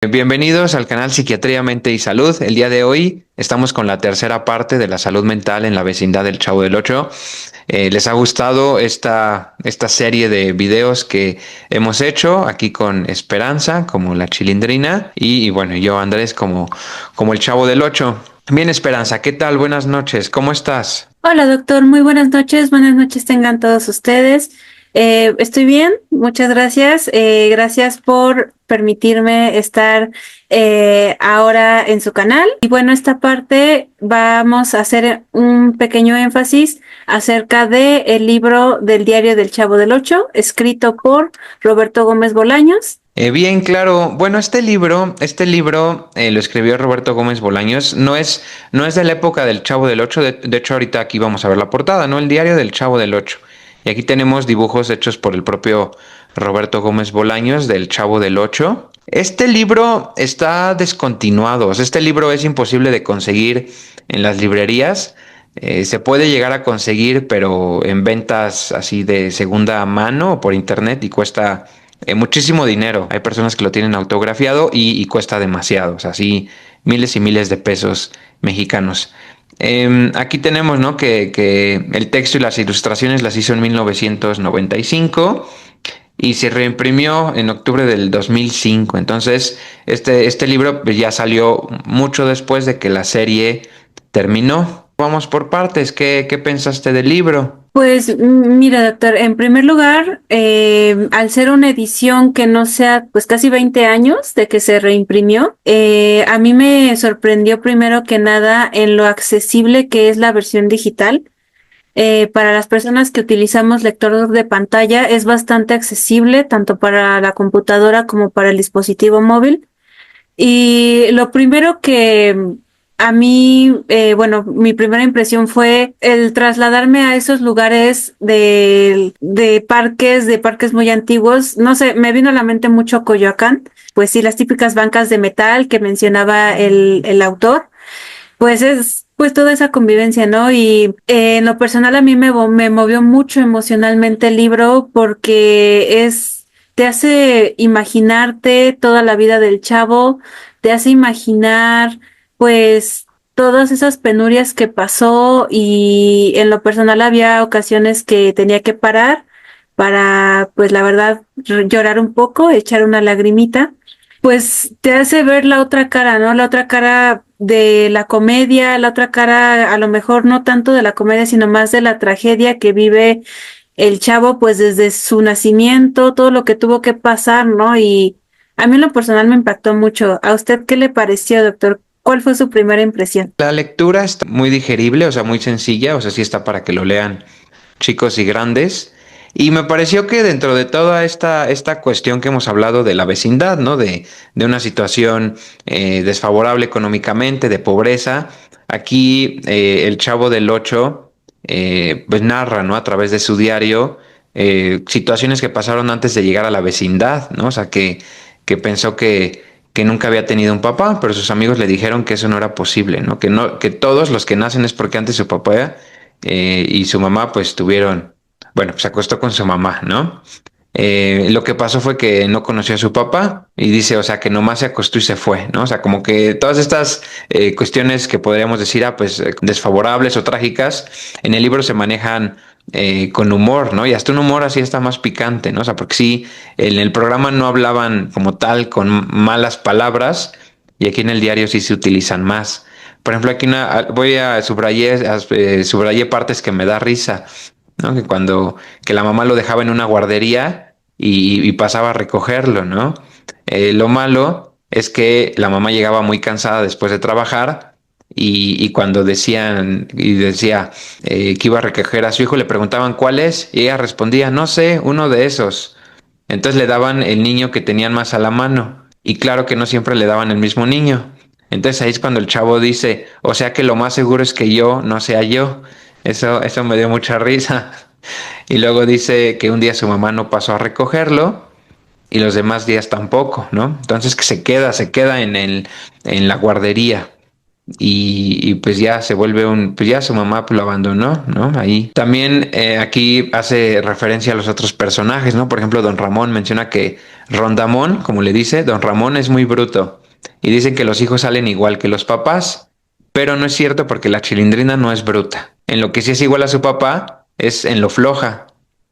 Bienvenidos al canal Psiquiatría, Mente y Salud. El día de hoy estamos con la tercera parte de la salud mental en la vecindad del Chavo del Ocho. ¿Les ha gustado esta serie de videos que hemos hecho aquí con Esperanza, como la Chilindrina, y bueno, yo Andrés como el Chavo del Ocho? Bien, Esperanza, ¿qué tal? Buenas noches, ¿cómo estás? Hola doctor, muy buenas noches tengan todos ustedes. Estoy bien, muchas gracias. Gracias por permitirme estar ahora en su canal. Y bueno, esta parte vamos a hacer un pequeño énfasis acerca de el libro del Diario del Chavo del Ocho, escrito por Roberto Gómez Bolaños. Bien, claro. Bueno, este libro lo escribió Roberto Gómez Bolaños. No es de la época del Chavo del Ocho. De hecho, ahorita aquí vamos a ver la portada, ¿no? El diario del Chavo del Ocho. Y aquí tenemos dibujos hechos por el propio Roberto Gómez Bolaños del Chavo del Ocho. Este libro está descontinuado. O sea, este libro es imposible de conseguir en las librerías. Se puede llegar a conseguir, pero en ventas así de segunda mano o por internet y cuesta muchísimo dinero. Hay personas que lo tienen autografiado y cuesta demasiado, o sea, sí, miles y miles de pesos mexicanos. Aquí tenemos, ¿no? Que el texto y las ilustraciones las hizo en 1995 y se reimprimió en octubre del 2005. Entonces, este libro pues, ya salió mucho después de que la serie terminó. Vamos por partes. ¿Qué pensaste del libro? Pues mira, doctor, en primer lugar, al ser una edición que no sea, pues casi 20 años de que se reimprimió, a mí me sorprendió primero que nada en lo accesible que es la versión digital. Para las personas que utilizamos lector de pantalla es bastante accesible, tanto para la computadora como para el dispositivo móvil. Y lo primero que a mí, bueno, mi primera impresión fue el trasladarme a esos lugares de parques muy antiguos. No sé, me vino a la mente mucho Coyoacán, pues sí, las típicas bancas de metal que mencionaba el autor, pues es pues toda esa convivencia, ¿no? Y en lo personal a mí me movió mucho emocionalmente el libro porque te hace imaginarte toda la vida del chavo, te hace imaginar pues todas esas penurias que pasó y en lo personal había ocasiones que tenía que parar para pues la verdad llorar un poco, echar una lagrimita, pues te hace ver la otra cara, ¿no? La otra cara de la comedia, la otra cara a lo mejor no tanto de la comedia, sino más de la tragedia que vive el chavo, pues desde su nacimiento, todo lo que tuvo que pasar, ¿no? Y a mí en lo personal me impactó mucho. ¿A usted qué le pareció, doctor? ¿Cuál fue su primera impresión? La lectura está muy digerible, o sea, muy sencilla, o sea, sí está para que lo lean chicos y grandes. Y me pareció que dentro de toda esta cuestión que hemos hablado de la vecindad, ¿no? De una situación desfavorable económicamente, de pobreza, aquí el Chavo del Ocho pues narra, ¿no? A través de su diario situaciones que pasaron antes de llegar a la vecindad, ¿no? O sea, que pensó que nunca había tenido un papá, pero sus amigos le dijeron que eso no era posible, ¿no? Que todos los que nacen es porque antes su papá y su mamá pues tuvieron, bueno, se acostó con su mamá, ¿no? Lo que pasó fue que no conoció a su papá y dice, o sea, que nomás se acostó y se fue, ¿no? O sea, como que todas estas cuestiones que podríamos decir, pues desfavorables o trágicas, en el libro se manejan con humor, ¿no? Y hasta un humor así está más picante, ¿no? O sea, porque sí, en el programa no hablaban como tal con malas palabras y aquí en el diario sí se utilizan más. Por ejemplo, aquí voy a subrayé partes que me da risa, ¿no? Que la mamá lo dejaba en una guardería y pasaba a recogerlo, ¿no? Lo malo es que la mamá llegaba muy cansada después de trabajar y cuando decía que iba a recoger a su hijo, le preguntaban cuál es y ella respondía, no sé, uno de esos. Entonces le daban el niño que tenían más a la mano y claro que no siempre le daban el mismo niño. Entonces ahí es cuando el chavo dice, o sea que lo más seguro es que yo no sea yo. Eso me dio mucha risa. Y luego dice que un día su mamá no pasó a recogerlo y los demás días tampoco, ¿no? Entonces que se queda en la guardería y pues ya se vuelve pues ya su mamá pues lo abandonó, ¿no? Ahí. También aquí hace referencia a los otros personajes, ¿no? Por ejemplo, Don Ramón menciona que Rondamón, como le dice, don Ramón es muy bruto y dicen que los hijos salen igual que los papás, pero no es cierto porque la Chilindrina no es bruta. En lo que sí es igual a su papá es en lo floja,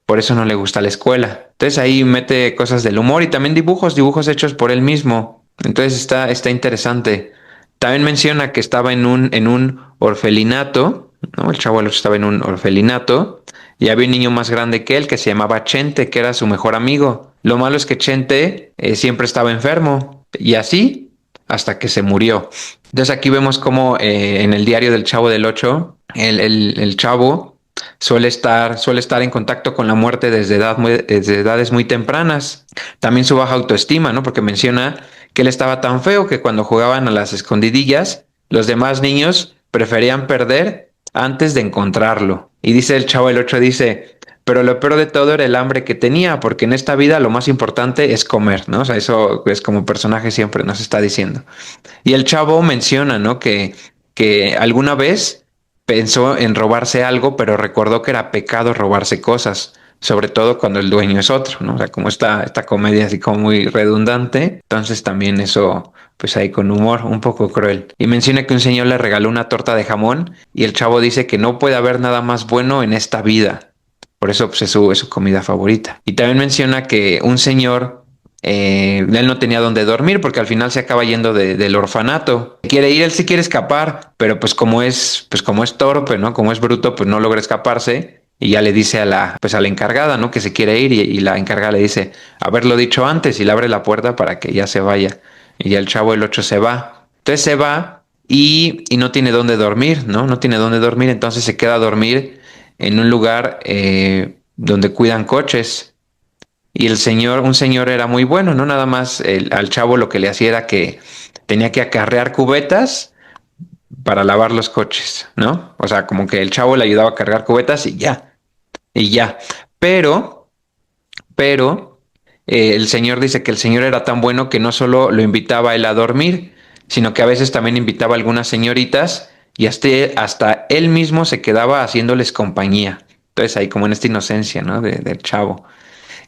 por eso no le gusta la escuela. Entonces ahí mete cosas del humor y también dibujos hechos por él mismo. Entonces está interesante. También menciona que estaba en un orfelinato, ¿no? El chavo estaba en un orfelinato y había un niño más grande que él que se llamaba Chente, que era su mejor amigo. Lo malo es que Chente siempre estaba enfermo y así hasta que se murió. Entonces aquí vemos cómo en el diario del Chavo del Ocho, el chavo suele estar en contacto con la muerte desde edades muy tempranas. También su baja autoestima, ¿no? Porque menciona que él estaba tan feo que cuando jugaban a las escondidillas, los demás niños preferían perder antes de encontrarlo. Y dice el Chavo del Ocho, dice, pero lo peor de todo era el hambre que tenía, porque en esta vida lo más importante es comer, ¿no? O sea, eso es como personaje siempre nos está diciendo. Y el chavo menciona, ¿no? Que alguna vez pensó en robarse algo, pero recordó que era pecado robarse cosas, sobre todo cuando el dueño es otro, ¿no? O sea, como esta comedia así como muy redundante, entonces también eso, pues ahí con humor, un poco cruel. Y menciona que un señor le regaló una torta de jamón y el chavo dice que no puede haber nada más bueno en esta vida. Por eso pues, es su comida favorita. Y también menciona que un señor él no tenía dónde dormir porque al final se acaba yendo del orfanato. Quiere ir, él sí quiere escapar, pero pues como es torpe, ¿no? Como es bruto, pues no logra escaparse. Y ya le dice pues a la encargada, ¿no? Que se quiere ir y la encargada le dice, haberlo dicho antes y le abre la puerta para que ya se vaya. Y ya el chavo el 8 se va. Entonces se va y no tiene dónde dormir, ¿no? No tiene dónde dormir, entonces se queda a dormir en un lugar donde cuidan coches. Y un señor era muy bueno, ¿no? Nada más al chavo lo que le hacía era que tenía que acarrear cubetas para lavar los coches, ¿no? O sea, como que el chavo le ayudaba a cargar cubetas y ya. Pero, pero, el señor dice que el señor era tan bueno que no solo lo invitaba a él a dormir, sino que a veces también invitaba a algunas señoritas y hasta él mismo se quedaba haciéndoles compañía. Entonces ahí como en esta inocencia, ¿no? Del chavo.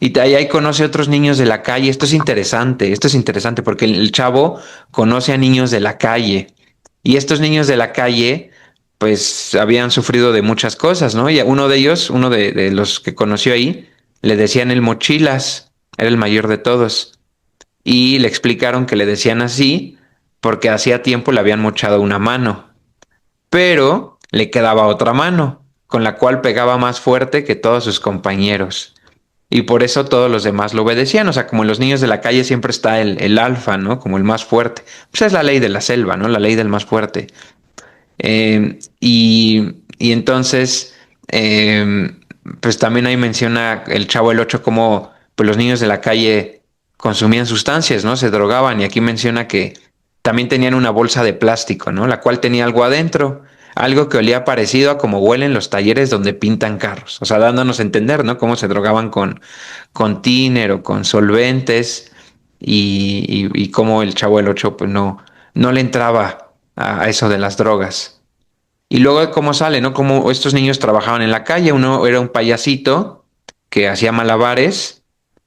Y ahí conoce a otros niños de la calle. Esto es interesante porque el chavo conoce a niños de la calle. Y estos niños de la calle, pues habían sufrido de muchas cosas, ¿no? Y a uno de ellos, de los que conoció ahí, le decían el mochilas, era el mayor de todos. Y le explicaron que le decían así porque hacía tiempo le habían mochado una mano, pero le quedaba otra mano, con la cual pegaba más fuerte que todos sus compañeros. Y por eso todos los demás lo obedecían. O sea, como en los niños de la calle siempre está el alfa, ¿no? Como el más fuerte. Pues es la ley de la selva, ¿no? La ley del más fuerte. Y entonces, pues también ahí menciona el Chavo el Ocho cómo pues los niños de la calle consumían sustancias, ¿no? Se drogaban. Y aquí menciona que también tenían una bolsa de plástico, ¿no? La cual tenía algo adentro. Algo que olía parecido a como huelen los talleres donde pintan carros. O sea, dándonos a entender, ¿no? Cómo se drogaban con tiner o con solventes y cómo el Chavo el Ocho pues no le entraba a eso de las drogas. Y luego cómo sale, ¿no? Como estos niños trabajaban en la calle, uno era un payasito que hacía malabares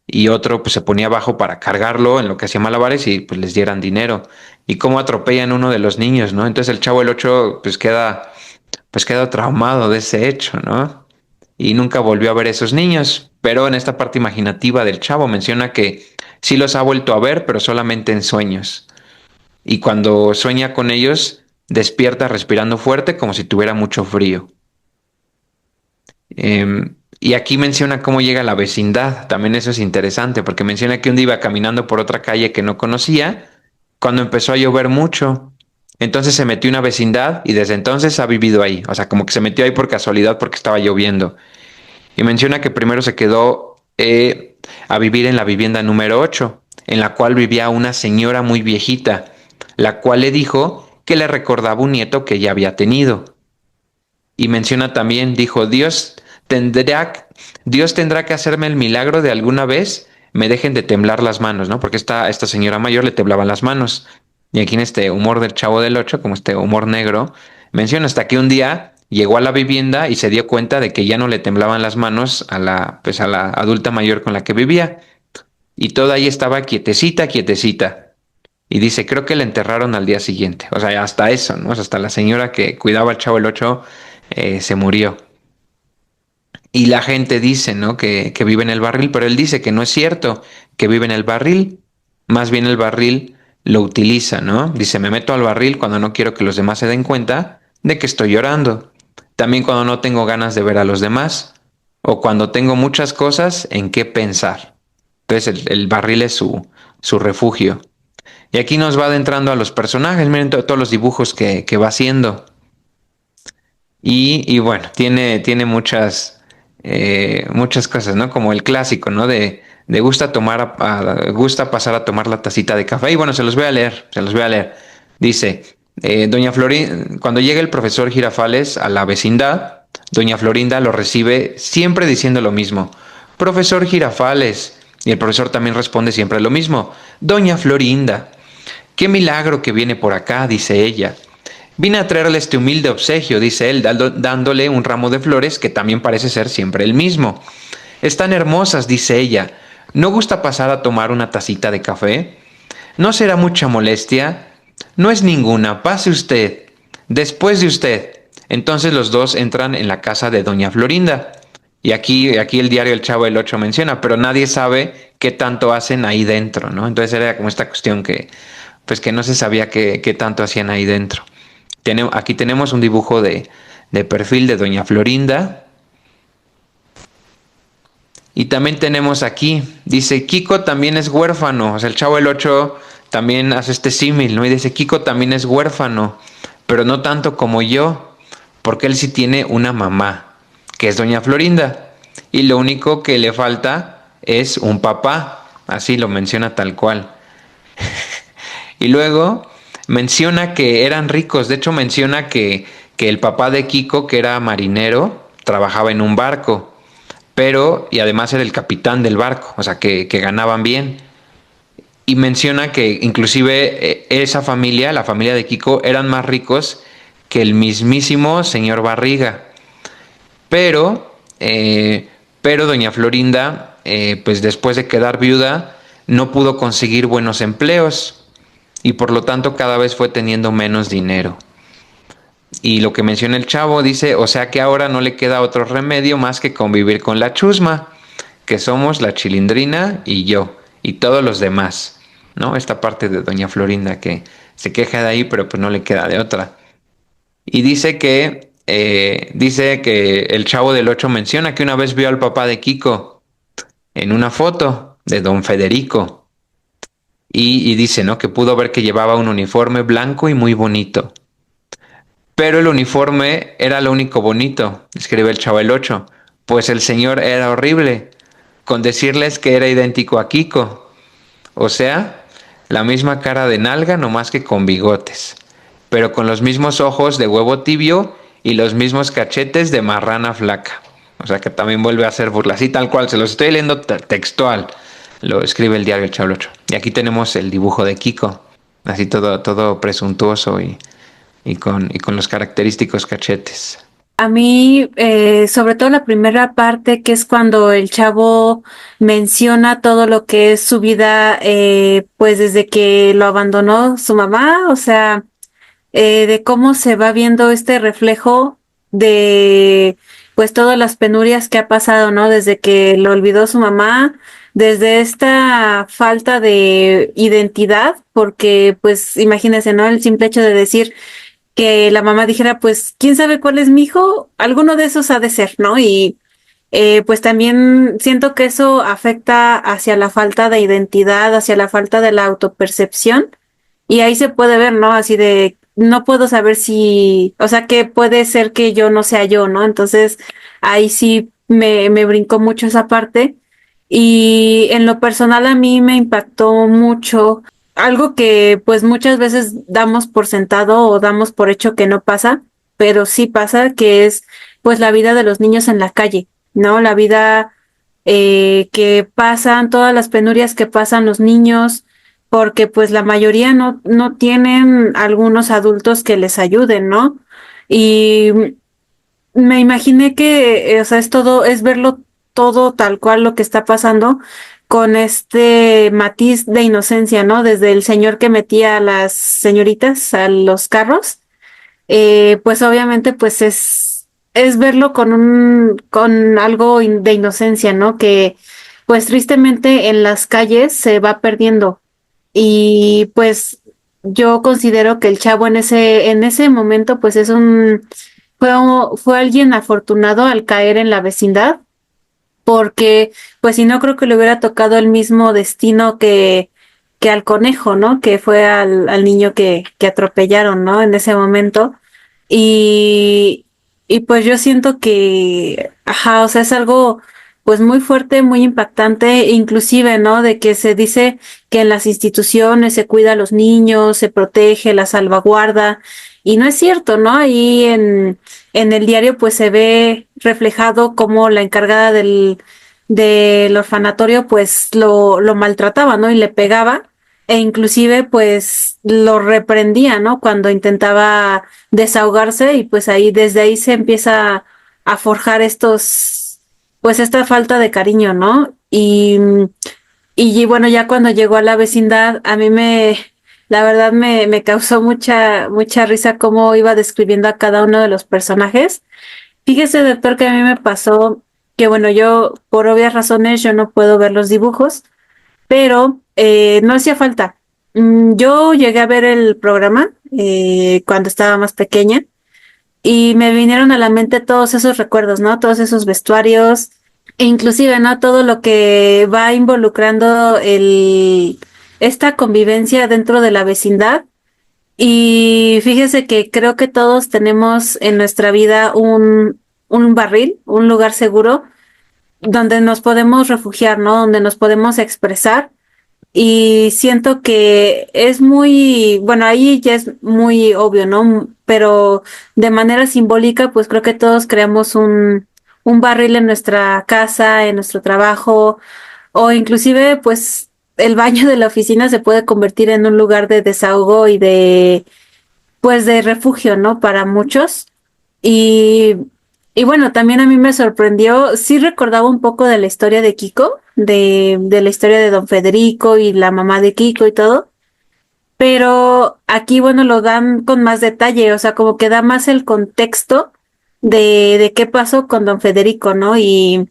y otro pues se ponía abajo para cargarlo en lo que hacía malabares y pues les dieran dinero. Y cómo atropellan uno de los niños, ¿no? Entonces el Chavo el Ocho pues queda traumado de ese hecho, ¿no? Y nunca volvió a ver esos niños. Pero en esta parte imaginativa del Chavo menciona que sí los ha vuelto a ver, pero solamente en sueños. Y cuando sueña con ellos, despierta respirando fuerte como si tuviera mucho frío. Y aquí menciona cómo llega a la vecindad. También eso es interesante, porque menciona que un día iba caminando por otra calle que no conocía, cuando empezó a llover mucho. Entonces se metió a una vecindad y desde entonces ha vivido ahí. O sea, como que se metió ahí por casualidad porque estaba lloviendo. Y menciona que primero se quedó a vivir en la vivienda número 8, en la cual vivía una señora muy viejita, la cual le dijo que le recordaba un nieto que ya había tenido. Y menciona también, dijo, tendrá, Dios tendrá que hacerme el milagro de alguna vez me dejen de temblar las manos, ¿no? Porque esta señora mayor le temblaban las manos. Y aquí en este humor del Chavo del Ocho, como este humor negro, menciona hasta que un día llegó a la vivienda y se dio cuenta de que ya no le temblaban las manos a la adulta mayor con la que vivía. y toda ahí estaba quietecita, quietecita. Y dice, creo que la enterraron al día siguiente. O sea, hasta eso, ¿no? O sea, hasta la señora que cuidaba al Chavo el Ocho se murió. Y la gente dice, ¿no? Que vive en el barril, pero él dice que no es cierto, que vive en el barril. Más bien el barril lo utiliza, ¿no? Dice, me meto al barril cuando no quiero que los demás se den cuenta de que estoy llorando. También cuando no tengo ganas de ver a los demás. O cuando tengo muchas cosas en qué pensar. Entonces el barril es su refugio. Y aquí nos va adentrando a los personajes. Miren todos los dibujos que va haciendo. Y bueno, tiene muchas cosas, ¿no? Como el clásico, ¿no? De gusta tomar, gusta pasar a tomar la tacita de café. Y bueno, se los voy a leer, se los voy a leer. Dice, Doña Florinda, cuando llega el profesor Girafales a la vecindad, Doña Florinda lo recibe siempre diciendo lo mismo. Profesor Girafales. Y el profesor también responde siempre lo mismo. Doña Florinda. Qué milagro que viene por acá, dice ella. Vine a traerle este humilde obsequio, dice él, dándole un ramo de flores que también parece ser siempre el mismo. Están hermosas, dice ella. ¿No gusta pasar a tomar una tacita de café? ¿No será mucha molestia? No es ninguna, pase usted. Después de usted. Entonces los dos entran en la casa de doña Florinda. Y aquí el diario El Chavo del Ocho menciona, pero nadie sabe qué tanto hacen ahí dentro, ¿no? Entonces era como esta cuestión pues que no se sabía qué tanto hacían ahí dentro. Aquí tenemos un dibujo de perfil de doña Florinda. Y también tenemos aquí, dice, Kiko también es huérfano. O sea, el Chavo del Ocho también hace este símil, ¿no? Y dice, Kiko también es huérfano, pero no tanto como yo, porque él sí tiene una mamá, que es doña Florinda. Y lo único que le falta es un papá. Así lo menciona tal cual. Y luego menciona que eran ricos. De hecho, menciona que el papá de Kiko, que era marinero, trabajaba en un barco. Y además era el capitán del barco, o sea, que ganaban bien. Y menciona que inclusive esa familia, la familia de Kiko, eran más ricos que el mismísimo señor Barriga. Pero, pero doña Florinda, pues después de quedar viuda, no pudo conseguir buenos empleos y por lo tanto cada vez fue teniendo menos dinero. Y lo que menciona el Chavo dice, o sea que ahora no le queda otro remedio más que convivir con la chusma, que somos la Chilindrina y yo, y todos los demás, ¿no? Esta parte de doña Florinda que se queja de ahí, pero pues no le queda de otra. Y dice que el Chavo del Ocho menciona que una vez vio al papá de Kiko en una foto de don Federico, y dice, ¿no? Que pudo ver que llevaba un uniforme blanco y muy bonito. Pero el uniforme era lo único bonito, escribe el Chavo del Ocho, pues el señor era horrible, con decirles que era idéntico a Kiko. O sea, la misma cara de nalga, no más que con bigotes, pero con los mismos ojos de huevo tibio y los mismos cachetes de marrana flaca. O sea que también vuelve a hacer burla, así tal cual, se los estoy leyendo textual, lo escribe el diario El Chavo del Ocho. Y aquí tenemos el dibujo de Kiko, así todo presuntuoso y con los característicos cachetes. A mí, sobre todo la primera parte, que es cuando el chavo menciona todo lo que es su vida, pues desde que lo abandonó su mamá, o sea, de cómo se va viendo este reflejo de, pues todas las penurias que ha pasado, ¿no? Desde que lo olvidó su mamá, desde esta falta de identidad, porque, pues, imagínense, ¿no? El simple hecho de decir que la mamá dijera, pues, ¿quién sabe cuál es mi hijo? Alguno de esos ha de ser, ¿no? Y pues también siento que eso afecta hacia la falta de identidad, hacia la falta de la autopercepción. Y ahí se puede ver, ¿no? Así de, no puedo saber si, o sea, que puede ser que yo no sea yo, ¿no? Entonces, ahí sí me brincó mucho esa parte. Y en lo personal a mí me impactó mucho algo que pues muchas veces damos por sentado o damos por hecho que no pasa, pero sí pasa, que es pues la vida de los niños en la calle, ¿no? La vida que pasan, todas las penurias que pasan los niños, porque pues la mayoría no tienen algunos adultos que les ayuden, ¿no? Y me imaginé que, o sea, es todo, es verlo todo tal cual lo que está pasando con este matiz de inocencia, ¿no? Desde el señor que metía a las señoritas a los carros, pues obviamente pues es verlo con algo de inocencia, ¿no? Que pues tristemente en las calles se va perdiendo. Y pues yo considero que el chavo en ese momento pues fue alguien afortunado al caer en la vecindad, porque pues si no creo que le hubiera tocado el mismo destino que al conejo, ¿no? Que fue al niño que atropellaron, ¿no? En ese momento. Y, y pues yo siento que, ajá, o sea, es algo pues muy fuerte, muy impactante, inclusive, ¿no? De que se dice que en las instituciones se cuida a los niños, se protege, la salvaguarda, y no es cierto, ¿no? Ahí en el diario pues se ve reflejado cómo la encargada del orfanatorio pues lo maltrataba, ¿no? Y le pegaba e inclusive pues lo reprendía, ¿no? Cuando intentaba desahogarse y pues ahí desde ahí se empieza a forjar pues esta falta de cariño, ¿no? Y bueno, ya cuando llegó a la vecindad, la verdad me causó mucha risa cómo iba describiendo a cada uno de los personajes. Fíjese, doctor, que a mí me pasó que, bueno, yo, por obvias razones, yo no puedo ver los dibujos, pero no hacía falta. Yo llegué a ver el programa cuando estaba más pequeña y me vinieron a la mente todos esos recuerdos, ¿no? Todos esos vestuarios, e inclusive, ¿no? Todo lo que va involucrando esta convivencia dentro de la vecindad. Y fíjese que creo que todos tenemos en nuestra vida un barril, un lugar seguro donde nos podemos refugiar, ¿no? Donde nos podemos expresar. Y siento que es muy, bueno, ahí ya es muy obvio, ¿no? Pero de manera simbólica, pues creo que todos creamos un barril en nuestra casa, en nuestro trabajo, o inclusive, pues el baño de la oficina se puede convertir en un lugar de desahogo y pues de refugio, ¿no? Para muchos. Y, y bueno, también a mí me sorprendió, sí recordaba un poco de la historia de Kiko, de la historia de don Federico y la mamá de Kiko y todo, pero aquí, bueno, lo dan con más detalle, o sea, como que da más el contexto de qué pasó con don Federico, ¿no? Y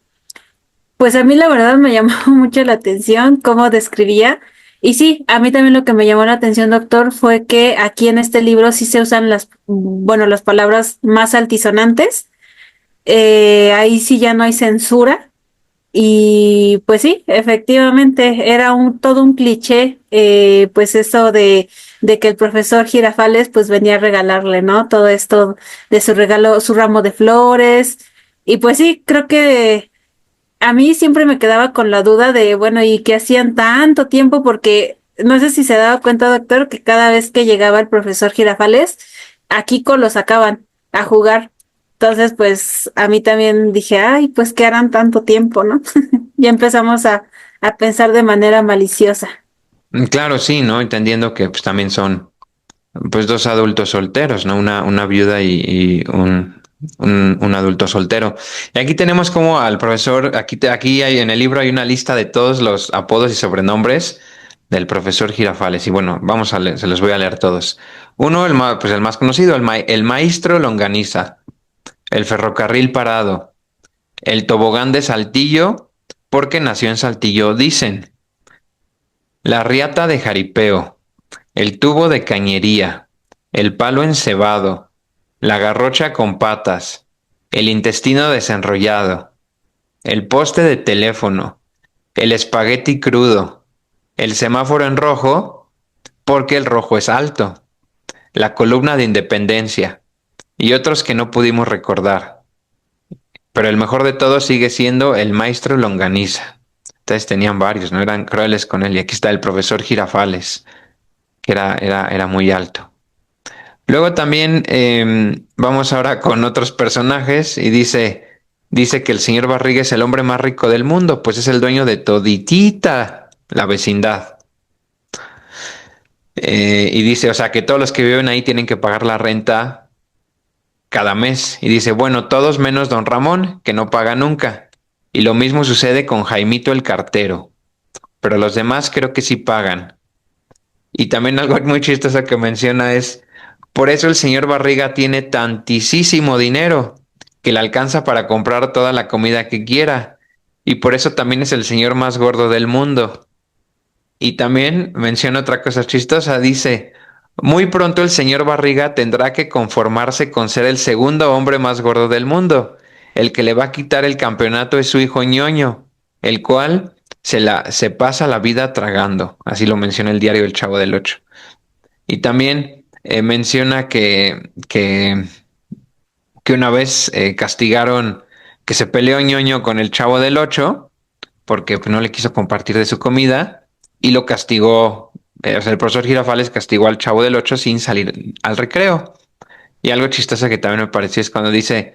pues a mí la verdad me llamó mucho la atención cómo describía. Y sí, a mí también lo que me llamó la atención, doctor, fue que aquí en este libro sí se usan bueno, las palabras más altisonantes. Ahí sí ya no hay censura. Y pues sí, efectivamente, era todo un cliché, pues eso de que el profesor Girafales pues venía a regalarle, ¿no? Todo esto de su regalo, su ramo de flores. Y pues sí, creo que a mí siempre me quedaba con la duda de, bueno, ¿y qué hacían tanto tiempo? Porque no sé si se daba cuenta, doctor, que cada vez que llegaba el profesor Girafales, a Kiko lo sacaban a jugar. Entonces, pues a mí también dije, ay, pues qué harán tanto tiempo, ¿no? Ya empezamos a pensar de manera maliciosa. Claro, sí, ¿no? Entendiendo que pues también son pues dos adultos solteros, ¿no? Una viuda y un adulto soltero. Y aquí tenemos como al profesor, aquí hay, en el libro hay una lista de todos los apodos y sobrenombres del profesor Girafales. Y bueno, vamos a leer, se los voy a leer todos. Uno, pues el más conocido, el maestro Longaniza, el ferrocarril parado, el tobogán de Saltillo, porque nació en Saltillo, dicen, la riata de jaripeo, el tubo de cañería, el palo encebado, la garrocha con patas, el intestino desenrollado, el poste de teléfono, el espagueti crudo, el semáforo en rojo, porque el rojo es alto, la columna de Independencia y otros que no pudimos recordar. Pero el mejor de todos sigue siendo el maestro Longaniza. Entonces tenían varios, ¿no? Eran crueles con él. Y aquí está el profesor Girafales, que era muy alto. Luego también vamos ahora con otros personajes y dice que el señor Barriga es el hombre más rico del mundo, pues es el dueño de toditita la vecindad. Y dice, o sea, que todos los que viven ahí tienen que pagar la renta cada mes. Y dice, bueno, todos menos don Ramón, que no paga nunca. Y lo mismo sucede con Jaimito el cartero. pero los demás creo que sí pagan. Y también algo muy chistoso que menciona es, por eso el señor Barriga tiene tantísimo dinero que le alcanza para comprar toda la comida que quiera. Y por eso también es el señor más gordo del mundo. Y también menciona otra cosa chistosa, dice, muy pronto el señor Barriga tendrá que conformarse con ser el segundo hombre más gordo del mundo. El que le va a quitar el campeonato es su hijo ñoño, el cual se pasa la vida tragando. Así lo menciona el diario El Chavo del Ocho. Y también menciona que una vez castigaron, que se peleó ñoño con el Chavo del Ocho porque pues, no le quiso compartir de su comida y lo castigó, o sea, el profesor Girafales castigó al Chavo del Ocho sin salir al recreo. Y algo chistoso que también me pareció es cuando dice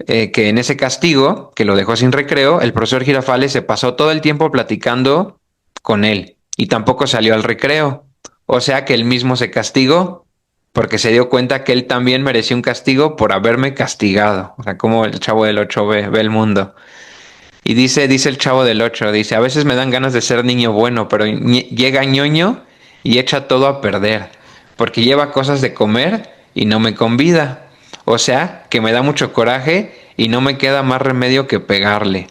que en ese castigo, que lo dejó sin recreo, el profesor Girafales se pasó todo el tiempo platicando con él y tampoco salió al recreo. O sea que él mismo se castigó porque se dio cuenta que él también merecía un castigo por haberme castigado. O sea, como el Chavo del Ocho ve el mundo. Y dice el Chavo del Ocho, dice, a veces me dan ganas de ser niño bueno, pero llega ñoño y echa todo a perder, porque lleva cosas de comer y no me convida. O sea, que me da mucho coraje y no me queda más remedio que pegarle.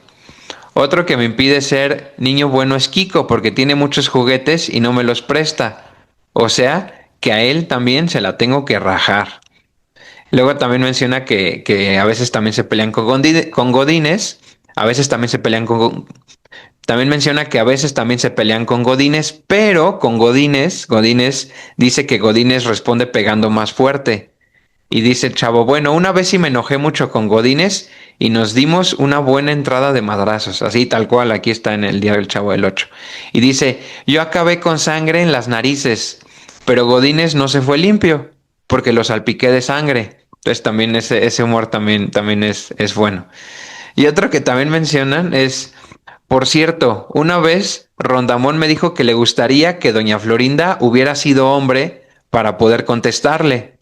Otro que me impide ser niño bueno es Kiko, porque tiene muchos juguetes y no me los presta. O sea, que a él también se la tengo que rajar. Luego también menciona que a veces también se pelean con Godines, a veces también se pelean con... También menciona que a veces también se pelean con Godines, pero con Godines dice que Godines responde pegando más fuerte. Y dice el chavo, bueno, una vez sí me enojé mucho con Godines y nos dimos una buena entrada de madrazos, así tal cual, aquí está en el diario El Chavo del Ocho. Y dice, yo acabé con sangre en las narices, pero Godines no se fue limpio, porque lo salpiqué de sangre. Entonces también ese humor también es bueno. Y otro que también mencionan es, por cierto, una vez Rondamón me dijo que le gustaría que doña Florinda hubiera sido hombre para poder contestarle.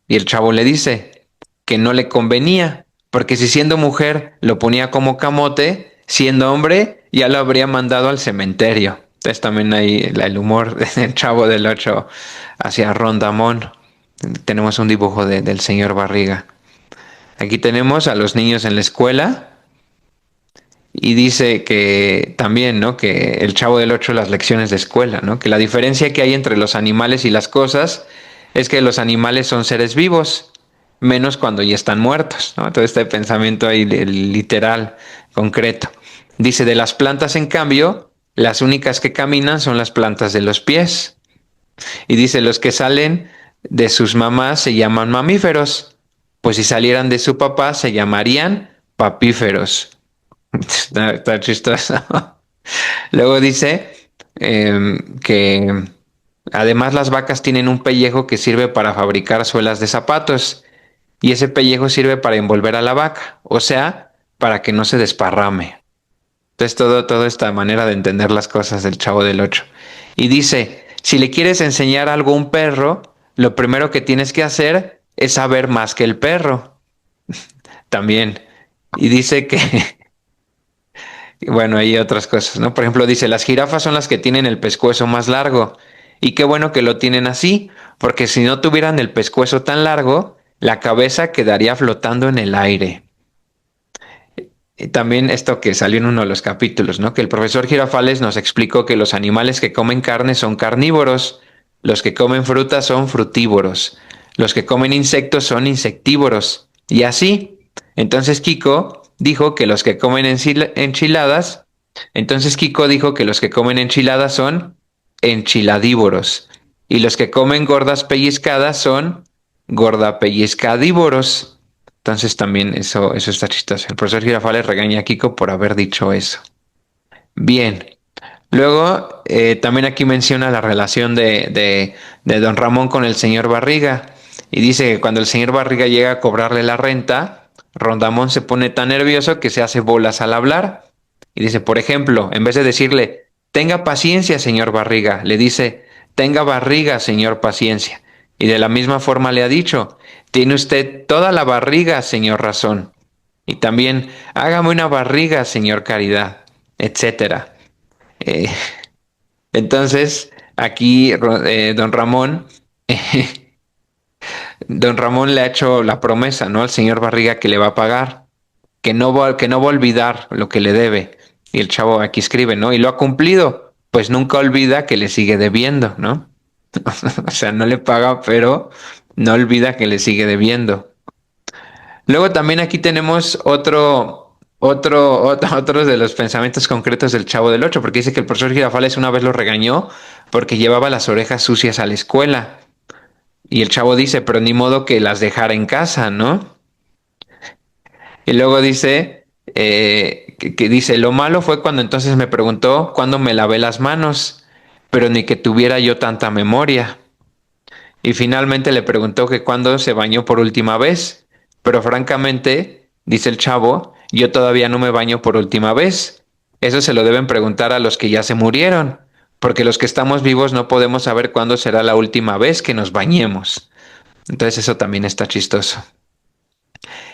Y el chavo le dice que no le convenía, porque si siendo mujer lo ponía como camote, siendo hombre ya lo habría mandado al cementerio. Entonces también hay el humor del Chavo del Ocho hacia Rondamón. Tenemos un dibujo del señor Barriga. Aquí tenemos a los niños en la escuela y dice que también, ¿no? Que el Chavo del Ocho las lecciones de escuela, ¿no? Que la diferencia que hay entre los animales y las cosas es que los animales son seres vivos, menos cuando ya están muertos, ¿no? Todo este pensamiento ahí literal, concreto. Dice, de las plantas, en cambio, las únicas que caminan son las plantas de los pies. Y dice, los que salen de sus mamás se llaman mamíferos, pues si salieran de su papá se llamarían papíferos. Está chistoso. Luego dice que además las vacas tienen un pellejo que sirve para fabricar suelas de zapatos y ese pellejo sirve para envolver a la vaca, o sea, para que no se desparrame. Entonces toda esta manera de entender las cosas del Chavo del Ocho. Y dice, si le quieres enseñar algo a un perro, lo primero que tienes que hacer es saber más que el perro. También. Y dice que bueno, hay otras cosas, ¿no? Por ejemplo, dice, las jirafas son las que tienen el pescuezo más largo. Y qué bueno que lo tienen así, porque si no tuvieran el pescuezo tan largo, la cabeza quedaría flotando en el aire. Y también esto que salió en uno de los capítulos, ¿no? Que el profesor Girafales nos explicó que los animales que comen carne son carnívoros, los que comen frutas son frutívoros, los que comen insectos son insectívoros, y así. Entonces Kiko dijo que los que comen enchiladas, entonces Kiko dijo que los que comen enchiladas son enchiladívoros, y los que comen gordas pellizcadas son gordapellizcadívoros. Entonces también eso está chistoso. El profesor Girafales regaña a Kiko por haber dicho eso. Bien. Luego, también aquí menciona la relación de don Ramón con el señor Barriga. Y dice que cuando el señor Barriga llega a cobrarle la renta, Rondamón se pone tan nervioso que se hace bolas al hablar. Y dice, por ejemplo, en vez de decirle, tenga paciencia, señor Barriga, le dice, tenga barriga, señor paciencia. Y de la misma forma le ha dicho, tiene usted toda la barriga, señor razón. Y también, hágame una barriga, señor caridad. etcétera. Eh, entonces, aquí don Ramón, don Ramón le ha hecho la promesa, ¿no? Al señor Barriga que le va a pagar, que no va a olvidar lo que le debe. Y el chavo aquí escribe, ¿no? Y lo ha cumplido, pues nunca olvida que le sigue debiendo, ¿no? O sea, no le paga, pero no olvida que le sigue debiendo. Luego también aquí tenemos otro de los pensamientos concretos del Chavo del Ocho, porque dice que el profesor Girafales una vez lo regañó porque llevaba las orejas sucias a la escuela. Y el chavo dice, pero ni modo que las dejara en casa, ¿no? Y luego dice, que dice, lo malo fue cuando entonces me preguntó cuándo me lavé las manos, pero ni que tuviera yo tanta memoria. Y finalmente le preguntó que cuándo se bañó por última vez, pero francamente, dice el chavo, yo todavía no me baño por última vez. Eso se lo deben preguntar a los que ya se murieron, porque los que estamos vivos no podemos saber cuándo será la última vez que nos bañemos. Entonces eso también está chistoso.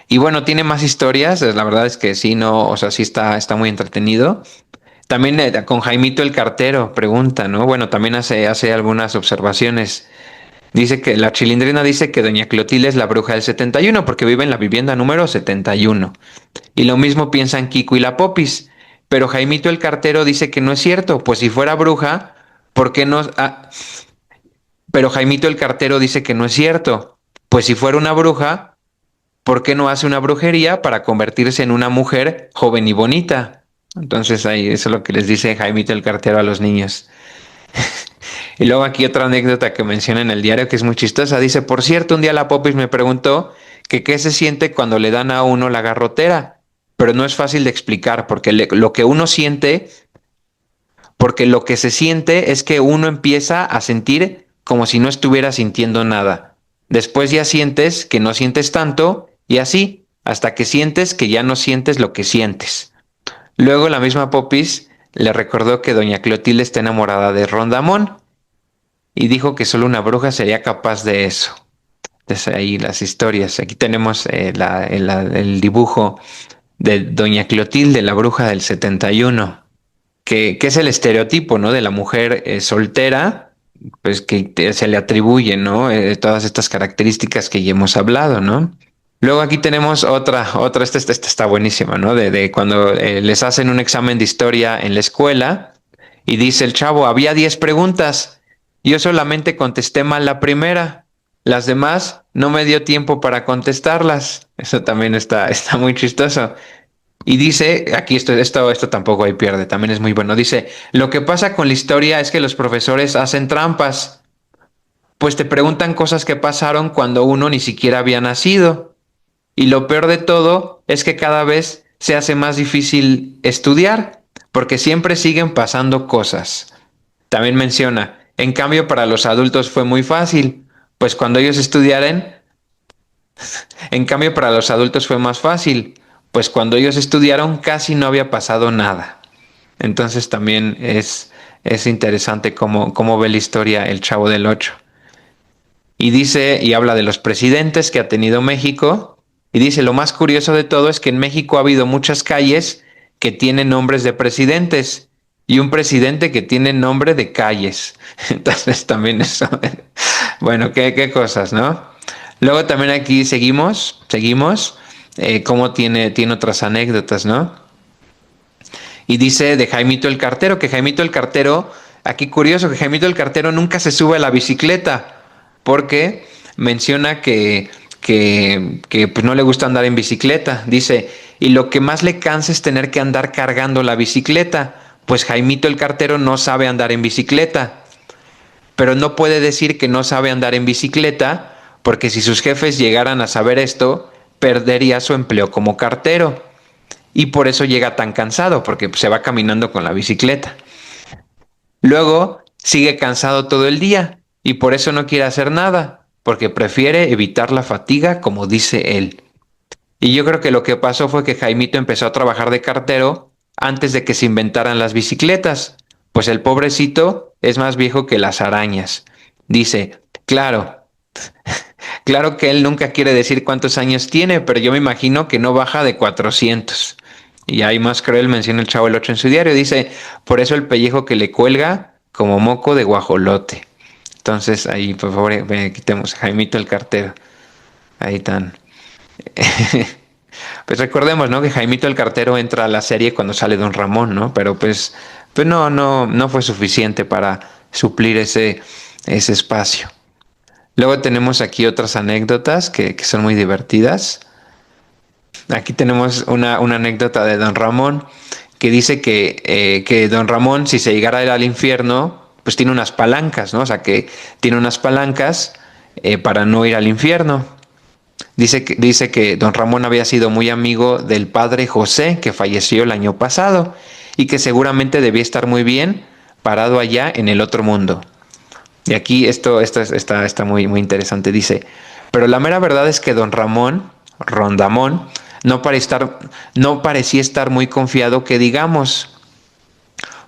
Y bueno, tiene más historias, la verdad es que sí, no, o sea, sí está muy entretenido. También con Jaimito el cartero pregunta, ¿no? Bueno, también hace algunas observaciones. Dice que la Chilindrina dice que doña Clotilde es la bruja del 71 porque vive en la vivienda número 71. Y lo mismo piensan Kiko y la Popis. Pero Jaimito el cartero dice que no es cierto, pues si fuera bruja, ¿por qué no? Pero Jaimito el cartero dice que no es cierto, pues si fuera una bruja, ¿por qué no hace una brujería para convertirse en una mujer joven y bonita? Entonces ahí eso es lo que les dice Jaimito el cartero a los niños. Y luego aquí otra anécdota que menciona en el diario que es muy chistosa. Dice, por cierto, un día la Popis me preguntó que qué se siente cuando le dan a uno la garrotera, pero no es fácil de explicar porque lo que uno siente, porque lo que se siente es que uno empieza a sentir como si no estuviera sintiendo nada. Después ya sientes que no sientes tanto y así, hasta que sientes que ya no sientes lo que sientes. Luego la misma Popis le recordó que doña Clotilde está enamorada de Rondamón y dijo que solo una bruja sería capaz de eso. Entonces ahí las historias. Aquí tenemos el dibujo de Doña Clotilde, la bruja del 71, que es el estereotipo, ¿no? De la mujer soltera, pues que se le atribuye, ¿no? Todas estas características que ya hemos hablado, ¿no? Luego aquí tenemos esta está buenísima, ¿no? De cuando les hacen un examen de historia en la escuela y dice el chavo, había 10 preguntas, yo solamente contesté mal la primera, las demás no me dio tiempo para contestarlas. Eso también está muy chistoso. Y dice, aquí esto tampoco hay pierde, también es muy bueno. Dice, lo que pasa con la historia es que los profesores hacen trampas, pues te preguntan cosas que pasaron cuando uno ni siquiera había nacido. Y lo peor de todo es que cada vez se hace más difícil estudiar, porque siempre siguen pasando cosas. También menciona, en cambio para los adultos fue muy fácil, pues cuando ellos estudiaran, en cambio para los adultos fue más fácil, pues cuando ellos estudiaron casi no había pasado nada. Entonces también es interesante cómo ve la historia el Chavo del Ocho. Y dice, y habla de los presidentes que ha tenido México, y dice, lo más curioso de todo es que en México ha habido muchas calles que tienen nombres de presidentes y un presidente que tiene nombre de calles. Entonces también eso, bueno, qué cosas, ¿no? Luego también aquí seguimos, cómo tiene otras anécdotas, ¿no? Y dice de Jaimito el Cartero, que Jaimito el Cartero, aquí curioso, que Jaimito el Cartero nunca se sube a la bicicleta, porque menciona que pues no le gusta andar en bicicleta. Dice, y lo que más le cansa es tener que andar cargando la bicicleta, pues Jaimito el Cartero no sabe andar en bicicleta, pero no puede decir que no sabe andar en bicicleta, porque si sus jefes llegaran a saber esto, perdería su empleo como cartero. Y por eso llega tan cansado, porque se va caminando con la bicicleta. Luego sigue cansado todo el día y por eso no quiere hacer nada, porque prefiere evitar la fatiga, como dice él. Y yo creo que lo que pasó fue que Jaimito empezó a trabajar de cartero antes de que se inventaran las bicicletas, pues el pobrecito es más viejo que las arañas. Dice, claro, claro que él nunca quiere decir cuántos años tiene, pero yo me imagino que no baja de 400. Y hay más cruel, menciona el Chavo el 8 en su diario. Dice, por eso el pellejo que le cuelga como moco de guajolote. Entonces ahí, por favor, quitemos Jaimito el cartero. Ahí están. Pues recordemos, ¿no? Que Jaimito el cartero entra a la serie cuando sale Don Ramón, ¿no? Pero pues no fue suficiente para suplir ese espacio. Luego tenemos aquí otras anécdotas que son muy divertidas. Aquí tenemos una anécdota de Don Ramón que dice que Don Ramón, si se llegara a ir al infierno, pues tiene unas palancas, ¿no? O sea, que tiene unas palancas para no ir al infierno. Dice que Don Ramón había sido muy amigo del padre José, que falleció el año pasado, y que seguramente debía estar muy bien parado allá en el otro mundo. Y aquí esto está muy interesante. Dice, pero la mera verdad es que don Ramón, Rondamón, no parecía estar muy confiado que digamos.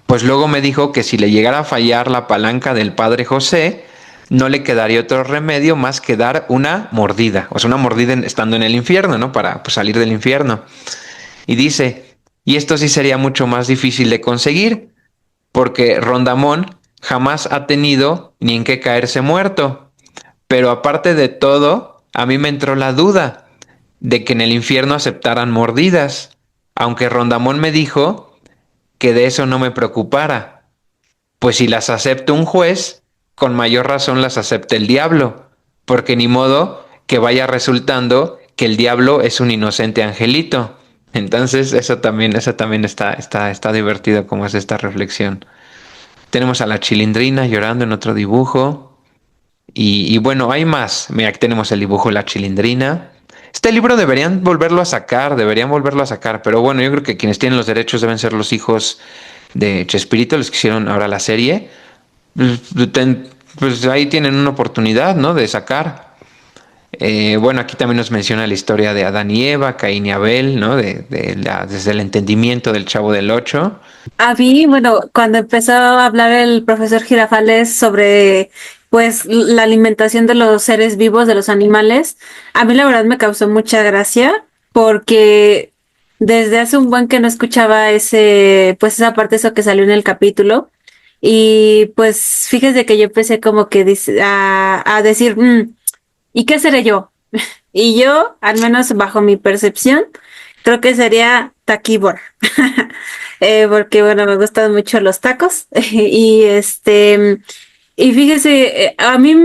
Pues luego me dijo que si le llegara a fallar la palanca del padre José, no le quedaría otro remedio más que dar una mordida. O sea, una mordida estando en el infierno, ¿no? Para pues, salir del infierno. Y dice, y esto sí sería mucho más difícil de conseguir, porque Rondamón jamás ha tenido ni en qué caerse muerto. Pero aparte de todo, a mí me entró la duda de que en el infierno aceptaran mordidas, aunque Rondamón me dijo que de eso no me preocupara, pues si las acepta un juez, con mayor razón las acepta el diablo, porque ni modo que vaya resultando que el diablo es un inocente angelito. Entonces, eso también está divertido como es esta reflexión. Tenemos a la Chilindrina llorando en otro dibujo. Y bueno, hay más. Mira, aquí tenemos el dibujo de la Chilindrina. Este libro deberían volverlo a sacar, pero bueno, yo creo que quienes tienen los derechos deben ser los hijos de Chespirito, los que hicieron ahora la serie. Pues, pues ahí tienen una oportunidad, ¿no? De sacar. Bueno, aquí también nos menciona la historia de Adán y Eva, Caín y Abel, ¿no? Desde el entendimiento del Chavo del Ocho. A mí, bueno, cuando empezó a hablar el profesor Girafales sobre, pues, la alimentación de los seres vivos, de los animales, a mí la verdad me causó mucha gracia porque desde hace un buen que no escuchaba pues esa parte, eso que salió en el capítulo. Y pues fíjese que yo empecé como que a decir, ¿y qué seré yo? Y yo, al menos bajo mi percepción, creo que sería taquívora. Porque bueno, me gustan mucho los tacos. Y fíjese, a mí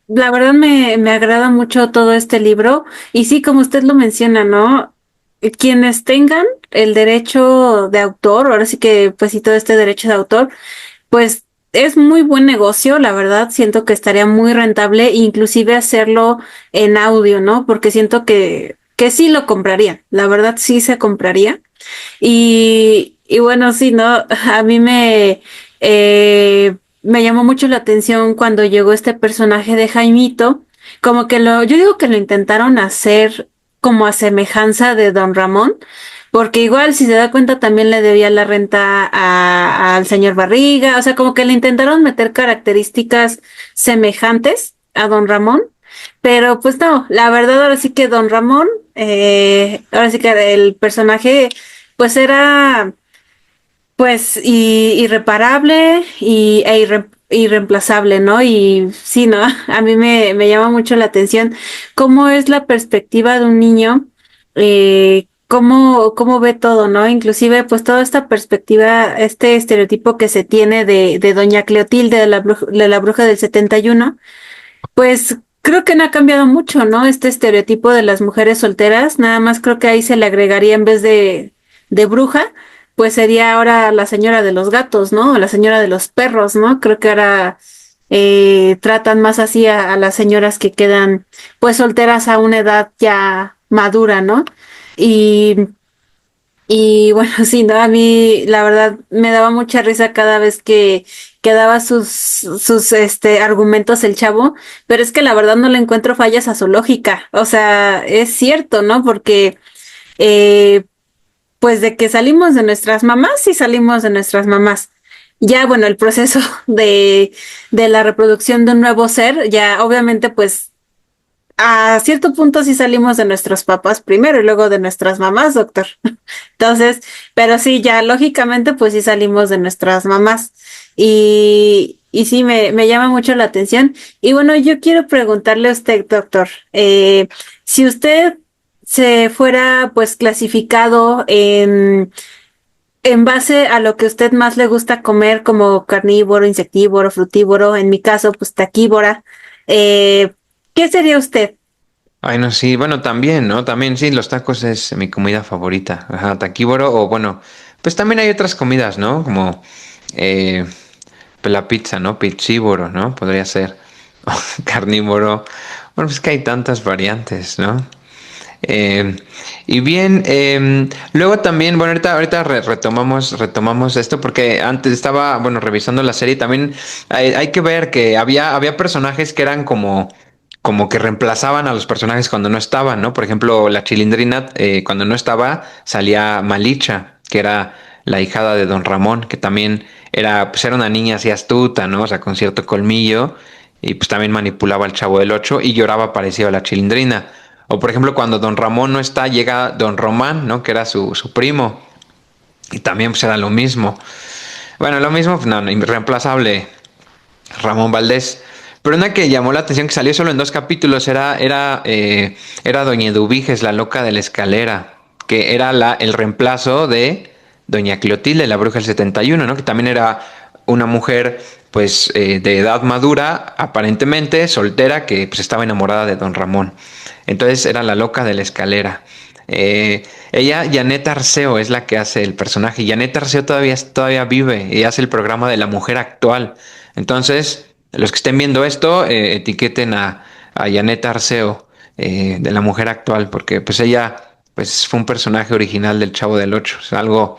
la verdad me agrada mucho todo este libro. Y sí, como usted lo menciona, ¿no? Quienes tengan el derecho de autor, ahora sí que pues sí todo este derecho de autor, pues es muy buen negocio, la verdad, siento que estaría muy rentable, inclusive hacerlo en audio, ¿no? Porque siento que sí lo compraría, la verdad sí se compraría. Y bueno, sí, ¿no? A mí me llamó mucho la atención cuando llegó este personaje de Jaimito, como que yo digo que lo intentaron hacer como a semejanza de Don Ramón, porque igual si se da cuenta también le debía la renta al señor Barriga, o sea, como que le intentaron meter características semejantes a Don Ramón, pero pues no, la verdad ahora sí que Don Ramón, ahora sí que el personaje pues era pues irreparable irreemplazable, ¿no? Y sí, ¿no? A mí me llama mucho la atención cómo es la perspectiva de un niño, cómo ve todo, ¿no? Inclusive, pues toda esta perspectiva, este estereotipo que se tiene de Doña Cleotilde, de la bruja del 71, pues creo que no ha cambiado mucho, ¿no? Este estereotipo de las mujeres solteras, nada más creo que ahí se le agregaría en vez de bruja, pues sería ahora la señora de los gatos, ¿no? O la señora de los perros, ¿no? Creo que ahora tratan más así a las señoras que quedan pues solteras a una edad ya madura, ¿no? Y y bueno, sí, ¿no? A mí la verdad me daba mucha risa cada vez que daba sus argumentos el chavo, pero es que la verdad no le encuentro fallas a su lógica. O sea, es cierto, ¿no? Porque eh, pues de que salimos de nuestras mamás, sí salimos de nuestras mamás. Ya, bueno, el proceso de la reproducción de un nuevo ser, ya obviamente pues a cierto punto sí salimos de nuestros papás primero y luego de nuestras mamás, doctor. Entonces, pero sí, ya lógicamente, pues sí salimos de nuestras mamás. Y sí, me llama mucho la atención. Y bueno, yo quiero preguntarle a usted, doctor, si usted se fuera pues clasificado en base a lo que a usted más le gusta comer, como carnívoro, insectívoro, frutívoro, en mi caso, pues taquívora, ¿qué sería usted? Ay, no, sí, bueno, también, ¿no? También, sí, los tacos es mi comida favorita. Ajá, taquívoro o bueno, pues también hay otras comidas, ¿no? Como eh, pues la pizza, ¿no? Pizzívoro, ¿no? Podría ser. Carnívoro. Bueno, pues que hay tantas variantes, ¿no? Eh, y bien, luego también, bueno, ahorita retomamos esto porque antes estaba, bueno, revisando la serie. También hay que ver que había personajes que eran como que reemplazaban a los personajes cuando no estaban, ¿no? Por ejemplo, la Chilindrina, cuando no estaba, salía Malicha, que era la hijada de Don Ramón, que también pues era una niña así astuta, ¿no? O sea, con cierto colmillo, y pues también manipulaba al Chavo del Ocho y lloraba parecido a la Chilindrina. O por ejemplo, cuando Don Ramón no está, llega Don Román, ¿no? Que era su primo, y también pues era lo mismo. Bueno, lo mismo, pues, no, irreemplazable Ramón Valdés. Pero una que llamó la atención que salió solo en 2 capítulos era Doña Eduviges, la loca de la escalera, que era el reemplazo de Doña Clotilde, la bruja del 71, ¿no? Que también era una mujer pues de edad madura, aparentemente soltera, que pues estaba enamorada de Don Ramón. Entonces era la loca de la escalera. Janet Arceo, es la que hace el personaje. Janet Arceo todavía vive y hace el programa de La Mujer Actual. Entonces, los que estén viendo esto, etiqueten a Janet Arceo, de La Mujer Actual, porque pues ella pues, fue un personaje original del Chavo del Ocho, es algo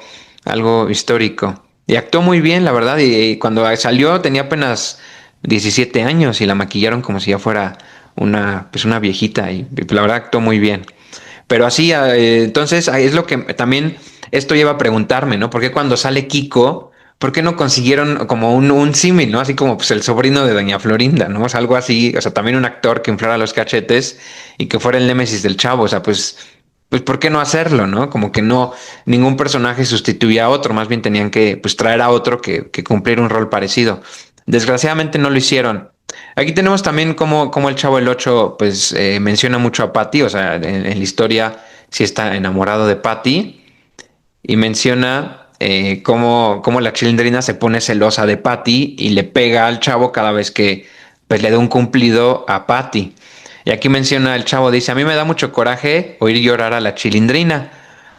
histórico. Y actuó muy bien, la verdad, y cuando salió tenía apenas 17 años y la maquillaron como si ya fuera pues una viejita, y la verdad actuó muy bien. Pero así, entonces es lo que también esto lleva a preguntarme, ¿no? ¿Por qué cuando sale Kiko, por qué no consiguieron como un símil, ¿no? Así como pues el sobrino de Doña Florinda, ¿no? O sea, algo así, o sea, también un actor que inflara los cachetes y que fuera el némesis del Chavo, o sea, pues ¿por qué no hacerlo, ¿no? Como que no, ningún personaje sustituía a otro, más bien tenían que pues traer a otro que cumpliera un rol parecido. Desgraciadamente no lo hicieron. Aquí tenemos también como el Chavo del Ocho pues menciona mucho a Patty, o sea, en la historia sí está enamorado de Patty y menciona cómo la Chilindrina se pone celosa de Patty y le pega al Chavo cada vez que pues le da un cumplido a Patty. Y aquí menciona el Chavo, dice, a mí me da mucho coraje oír llorar a la Chilindrina,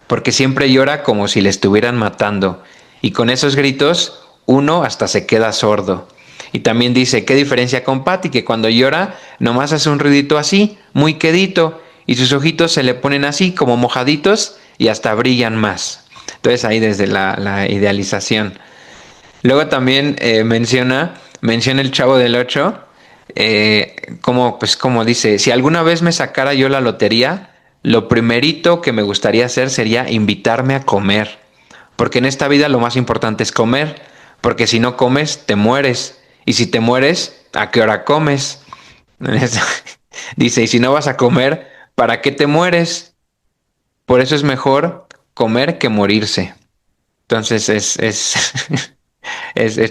porque siempre llora como si le estuvieran matando, y con esos gritos uno hasta se queda sordo. Y también dice, ¿qué diferencia con Patty? Que cuando llora, nomás hace un ruidito así, muy quedito, y sus ojitos se le ponen así, como mojaditos, y hasta brillan más. Entonces ahí desde la idealización. Luego también menciona el Chavo del Ocho, como dice, si alguna vez me sacara yo la lotería, lo primerito que me gustaría hacer sería invitarme a comer, porque en esta vida lo más importante es comer, porque si no comes, te mueres, y si te mueres, ¿a qué hora comes? Dice, y si no vas a comer, ¿para qué te mueres? Por eso es mejor comer que morirse. Entonces es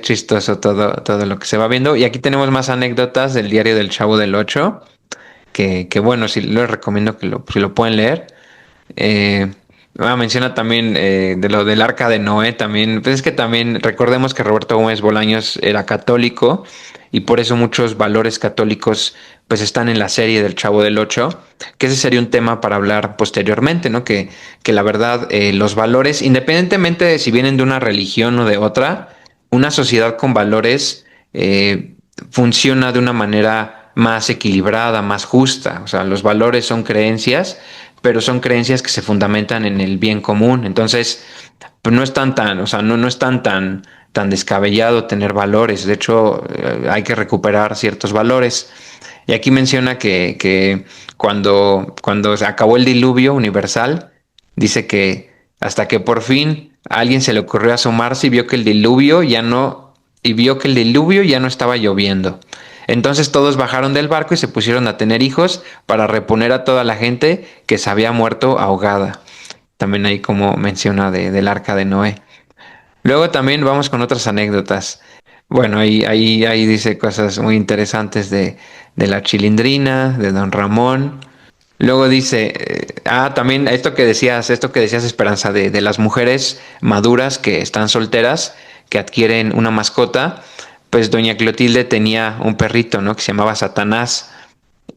chistoso todo lo que se va viendo. Y aquí tenemos más anécdotas del diario del Chavo del Ocho, que bueno, sí les recomiendo que si lo pueden leer. Eh, Menciona también de lo del Arca de Noé también. Pues es que también recordemos que Roberto Gómez Bolaños era católico y por eso muchos valores católicos pues están en la serie del Chavo del Ocho, que ese sería un tema para hablar posteriormente, ¿no? Que la verdad los valores, independientemente de si vienen de una religión o de otra, una sociedad con valores funciona de una manera más equilibrada, más justa. O sea, los valores son creencias, pero son creencias que se fundamentan en el bien común. Entonces, pues no están o sea, no están tan descabellado tener valores. De hecho, hay que recuperar ciertos valores. Y aquí menciona que cuando se acabó el diluvio universal, dice que hasta que por fin a alguien se le ocurrió asomarse y vio que el diluvio ya no estaba lloviendo. Entonces todos bajaron del barco y se pusieron a tener hijos para reponer a toda la gente que se había muerto ahogada. También ahí como menciona del arca de Noé. Luego también vamos con otras anécdotas. Bueno, ahí dice cosas muy interesantes de la Chilindrina, de Don Ramón. Luego dice, también esto que decías, Esperanza, de las mujeres maduras que están solteras, que adquieren una mascota, pues doña Clotilde tenía un perrito, ¿no? Que se llamaba Satanás.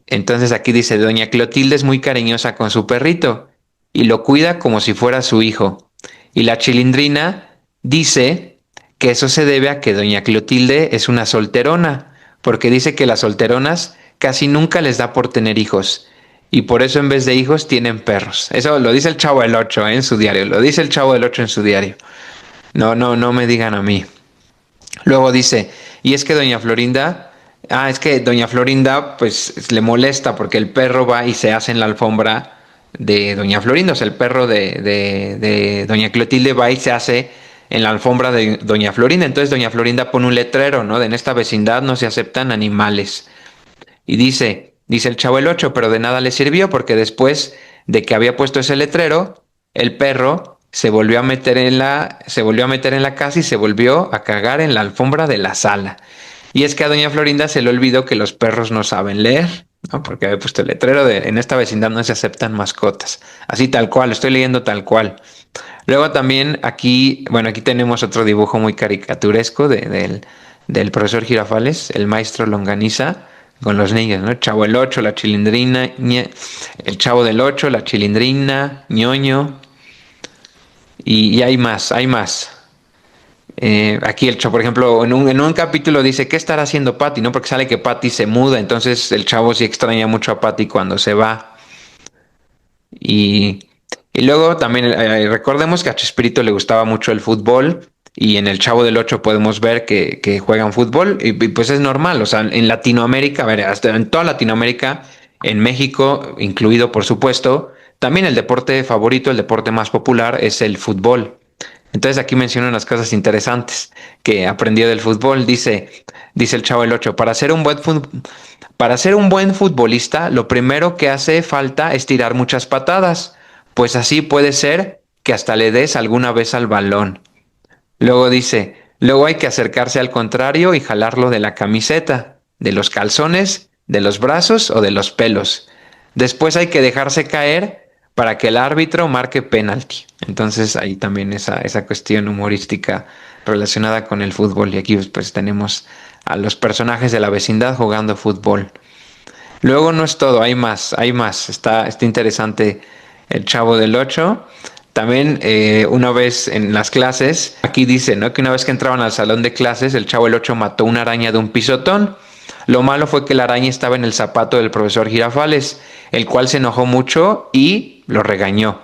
Entonces aquí dice, doña Clotilde es muy cariñosa con su perrito y lo cuida como si fuera su hijo. Y la Chilindrina dice que eso se debe a que doña Clotilde es una solterona, porque dice que las solteronas casi nunca les da por tener hijos. Y por eso en vez de hijos tienen perros. Eso lo dice el Chavo del Ocho, en su diario. Lo dice el Chavo del Ocho en su diario. No me digan a mí. Luego dice, y es que doña Florinda, es que doña Florinda pues le molesta porque el perro va y se hace en la alfombra de doña Florinda, o sea, el perro de doña Clotilde va y se hace en la alfombra de doña Florinda. Entonces doña Florinda pone un letrero, ¿no? De en esta vecindad no se aceptan animales. Y dice el Chavo el Ocho, pero de nada le sirvió porque después de que había puesto ese letrero, el perro se volvió a meter en la casa y se volvió a cagar en la alfombra de la sala. Y es que a doña Florinda se le olvidó que los perros no saben leer, ¿no? Porque había puesto el letrero de en esta vecindad no se aceptan mascotas. Así tal cual, estoy leyendo tal cual. Luego también aquí tenemos otro dibujo muy caricaturesco del profesor Girafales, el maestro Longaniza, con los niños, ¿no? Chavo el Ocho, la Chilindrina, el Chavo del Ocho, la Chilindrina, ñoño, y hay más, hay más. Aquí el chavo, por ejemplo, en un capítulo dice, ¿qué estará haciendo Patty? ¿No? Porque sale que Patty se muda, entonces el chavo sí extraña mucho a Patty cuando se va. Y, y luego también recordemos que a Chespirito le gustaba mucho el fútbol y en el Chavo del Ocho podemos ver que juegan fútbol y pues es normal, o sea, en Latinoamérica, a ver, hasta en toda Latinoamérica, en México incluido por supuesto, también el deporte favorito, el deporte más popular es el fútbol. Entonces aquí menciona unas cosas interesantes que aprendió del fútbol. Dice el Chavo del Ocho, para ser un buen futbolista, lo primero que hace falta es tirar muchas patadas, pues así puede ser que hasta le des alguna vez al balón. Luego hay que acercarse al contrario y jalarlo de la camiseta, de los calzones, de los brazos o de los pelos. Después hay que dejarse caer para que el árbitro marque penalti. Entonces ahí también esa cuestión humorística relacionada con el fútbol. Y aquí pues tenemos a los personajes de la vecindad jugando fútbol. Luego no es todo, hay más, hay más. Está interesante el Chavo del Ocho. También una vez en las clases, aquí dice, ¿no? Que una vez que entraban al salón de clases, el Chavo del Ocho mató una araña de un pisotón. Lo malo fue que la araña estaba en el zapato del profesor Girafales, el cual se enojó mucho y lo regañó.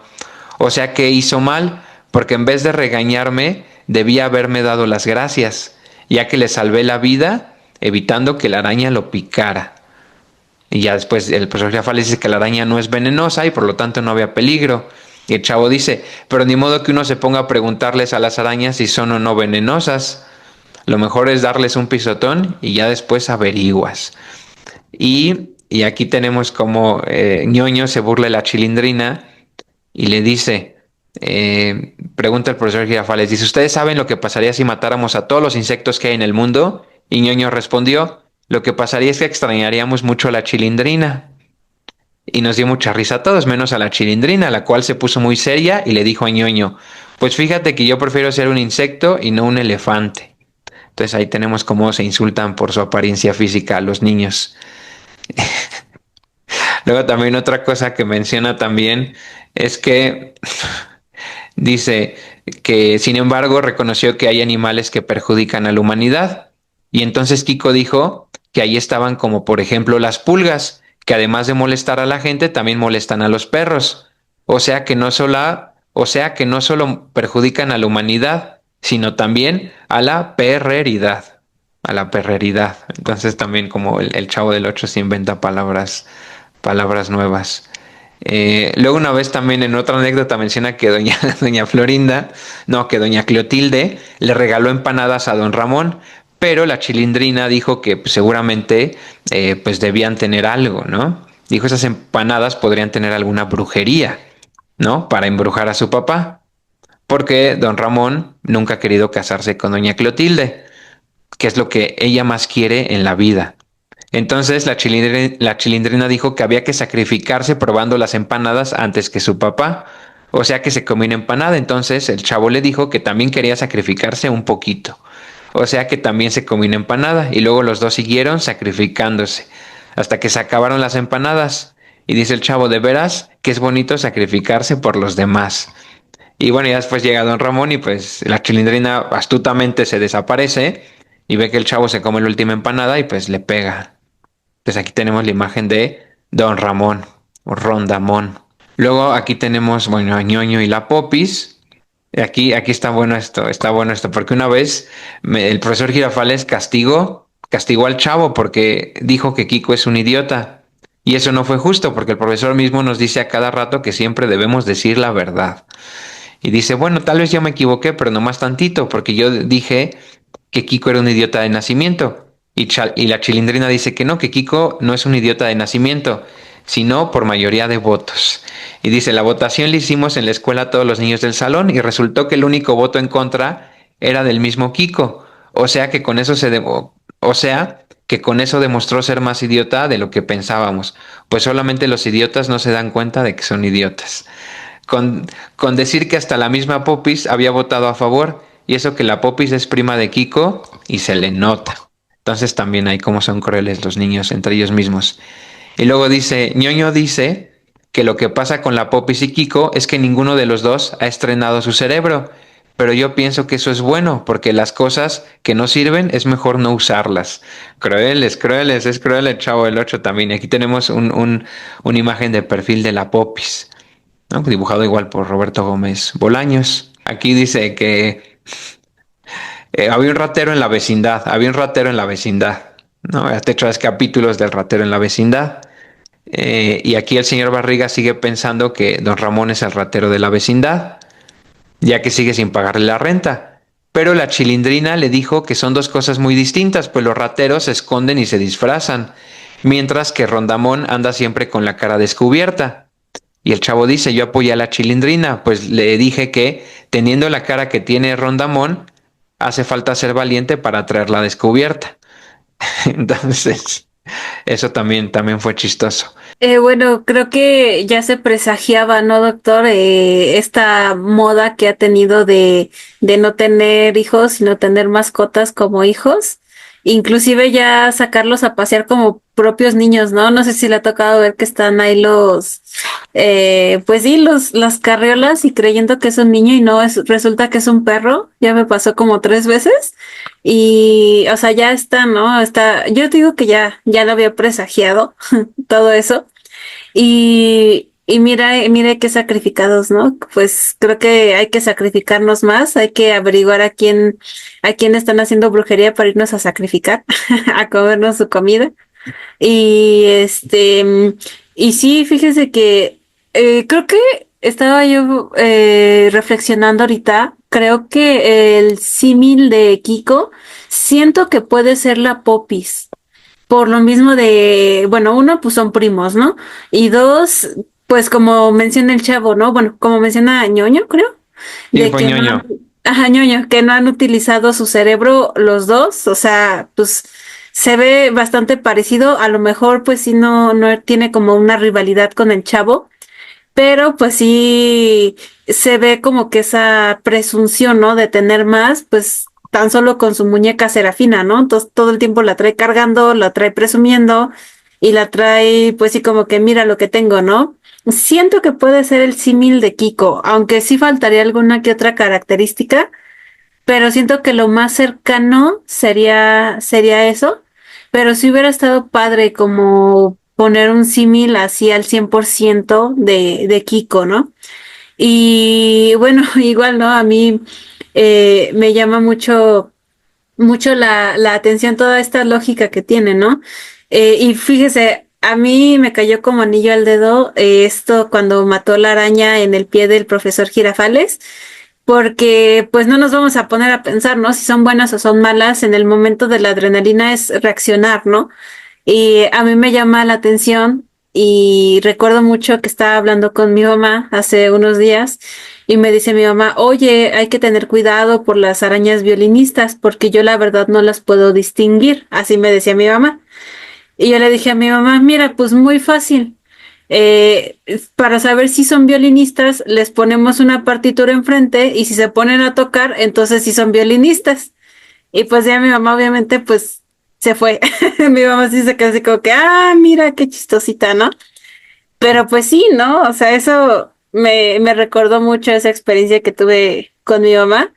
O sea que hizo mal, porque en vez de regañarme, debía haberme dado las gracias, ya que le salvé la vida, evitando que la araña lo picara. Y ya después el profesor Girafales dice que la araña no es venenosa y por lo tanto no había peligro. Y el chavo dice, pero ni modo que uno se ponga a preguntarles a las arañas si son o no venenosas. Lo mejor es darles un pisotón y ya después averiguas. Y aquí tenemos como ñoño se burla de la Chilindrina y le dice, pregunta el profesor Girafales, dice, ¿ustedes saben lo que pasaría si matáramos a todos los insectos que hay en el mundo? Y ñoño respondió, lo que pasaría es que extrañaríamos mucho a la Chilindrina. Y nos dio mucha risa a todos, menos a la Chilindrina, la cual se puso muy seria y le dijo a ñoño, pues fíjate que yo prefiero ser un insecto y no un elefante. Entonces ahí tenemos cómo se insultan por su apariencia física a los niños. Luego también otra cosa que menciona también es que dice que sin embargo reconoció que hay animales que perjudican a la humanidad. Y entonces Kiko dijo que ahí estaban como por ejemplo las pulgas, que además de molestar a la gente también molestan a los perros. O sea que no solo perjudican a la humanidad, sino también a la perreridad. A la perreridad. Entonces también como el Chavo del Ocho se inventa palabras nuevas. Luego una vez también en otra anécdota menciona que doña Clotilde le regaló empanadas a don Ramón, pero la Chilindrina dijo que pues, seguramente pues debían tener algo, ¿no? Dijo, esas empanadas podrían tener alguna brujería, ¿no? Para embrujar a su papá, porque don Ramón nunca ha querido casarse con doña Clotilde, que es lo que ella más quiere en la vida. Entonces la Chilindrina dijo que había que sacrificarse probando las empanadas antes que su papá. O sea que se comió una empanada. Entonces el chavo le dijo que también quería sacrificarse un poquito. O sea que también se comió una empanada. Y luego los dos siguieron sacrificándose. Hasta que se acabaron las empanadas. Y dice el chavo, de veras que es bonito sacrificarse por los demás. Y bueno, ya después llega don Ramón y pues la Chilindrina astutamente se desaparece. Y ve que el chavo se come la última empanada y pues le pega. Pues aquí tenemos la imagen de Don Ramón o Rondamón. Luego aquí tenemos, bueno, a Ñoño y la Popis. Aquí está bueno esto, porque una vez el profesor Girafales castigó al chavo porque dijo que Kiko es un idiota. Y eso no fue justo, porque el profesor mismo nos dice a cada rato que siempre debemos decir la verdad. Y dice, bueno, tal vez yo me equivoqué, pero no más tantito, porque yo dije que Kiko era un idiota de nacimiento. Y la Chilindrina dice que no, que Kiko no es un idiota de nacimiento, sino por mayoría de votos. Y dice, la votación la hicimos en la escuela a todos los niños del salón y resultó que el único voto en contra era del mismo Kiko. O sea que con eso o sea que con eso demostró ser más idiota de lo que pensábamos, pues solamente los idiotas no se dan cuenta de que son idiotas. Con, con decir que hasta la misma Popis había votado a favor, y eso que la Popis es prima de Kiko y se le nota. Entonces también hay cómo son crueles los niños entre ellos mismos. Y luego dice, Ñoño dice que lo que pasa con la Popis y Kiko es que ninguno de los dos ha estrenado su cerebro, pero yo pienso que eso es bueno, porque las cosas que no sirven es mejor no usarlas. Crueles, crueles, es cruel el Chavo del 8 también. Y aquí tenemos una imagen de perfil de la Popis, ¿no? Dibujado igual por Roberto Gómez Bolaños. Aquí dice que había un ratero en la vecindad, había un ratero en la vecindad, ¿no? Te traes capítulos del ratero en la vecindad. Y aquí el señor Barriga sigue pensando que don Ramón es el ratero de la vecindad, ya que sigue sin pagarle la renta. Pero la Chilindrina le dijo que son dos cosas muy distintas, pues los rateros se esconden y se disfrazan, mientras que Rondamón anda siempre con la cara descubierta. Y el chavo dice, yo apoyé a la Chilindrina, pues le dije que teniendo la cara que tiene Rondamón, hace falta ser valiente para traerla descubierta. Entonces, eso también fue chistoso. Bueno, creo que ya se presagiaba, ¿no, doctor? Esta moda que ha tenido de no tener hijos, sino tener mascotas como hijos. Inclusive ya sacarlos a pasear como propios niños, ¿no? No sé si le ha tocado ver que están ahí pues sí, las carriolas y creyendo que es un niño y no, resulta que es un perro. Ya me pasó como 3 veces. Y, o sea, ya está, ¿no? Yo digo que ya lo había presagiado todo eso. Y mira qué sacrificados, ¿no? Pues creo que hay que sacrificarnos más, hay que averiguar a quién están haciendo brujería para irnos a sacrificar, a comernos su comida. Y y sí, fíjese que creo que estaba yo reflexionando ahorita, creo que el símil de Kiko, siento que puede ser la Popis. Por lo mismo bueno, uno, pues son primos, ¿no? Y dos, pues como menciona el chavo, ¿no? Bueno, como menciona Ñoño, creo, Sí, de fue que no, ñoño. ajá, Ñoño, que no han utilizado su cerebro los dos, o sea, pues se ve bastante parecido, a lo mejor pues sí no tiene como una rivalidad con el chavo, pero pues sí se ve como que esa presunción, ¿no? De tener más, pues tan solo con su muñeca Serafina, ¿no? Entonces todo el tiempo la trae cargando, la trae presumiendo y la trae, pues sí, como que mira lo que tengo, ¿no? Siento que puede ser el símil de Kiko, aunque sí faltaría alguna que otra característica, pero siento que lo más cercano sería eso. Pero sí hubiera estado padre como poner un símil así al 100% de Kiko, ¿no? Y bueno, igual, ¿no? A mí me llama mucho la atención toda esta lógica que tiene, ¿no? Y fíjese, a mí me cayó como anillo al dedo esto cuando mató la araña en el pie del profesor Girafales, porque pues no nos vamos a poner a pensar, ¿no? Si son buenas o son malas, en el momento de la adrenalina es reaccionar, ¿no? Y a mí me llama la atención y recuerdo mucho que estaba hablando con mi mamá hace unos días y me dice mi mamá, oye, hay que tener cuidado por las arañas violinistas porque yo la verdad no las puedo distinguir, así me decía mi mamá. Y yo le dije a mi mamá, mira, pues muy fácil. Para saber si son violinistas, les ponemos una partitura enfrente y si se ponen a tocar, entonces sí son violinistas. Y pues ya mi mamá obviamente pues se fue. Mi mamá sí se quedó así como que, ah, mira qué chistosita, ¿no? Pero pues sí, ¿no? O sea, eso me recordó mucho esa experiencia que tuve con mi mamá.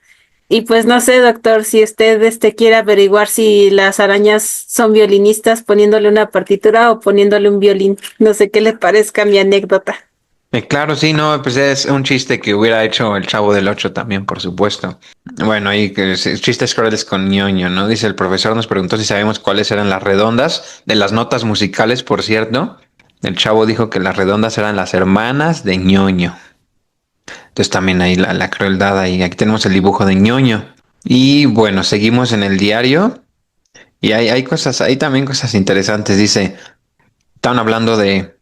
Y pues no sé, doctor, si usted quiere averiguar si las arañas son violinistas poniéndole una partitura o poniéndole un violín. No sé qué le parezca mi anécdota. Claro, sí, no, pues es un chiste que hubiera hecho el Chavo del Ocho también, por supuesto. Bueno, ahí chistes crueles con ñoño, ¿no? Dice el profesor, nos preguntó si sabemos cuáles eran las redondas de las notas musicales, por cierto. El Chavo dijo que las redondas eran las hermanas de ñoño. Entonces también ahí la crueldad ahí. Aquí tenemos el dibujo de ñoño. Y bueno, seguimos en el diario y hay cosas, hay también cosas interesantes. Dice, estaban hablando del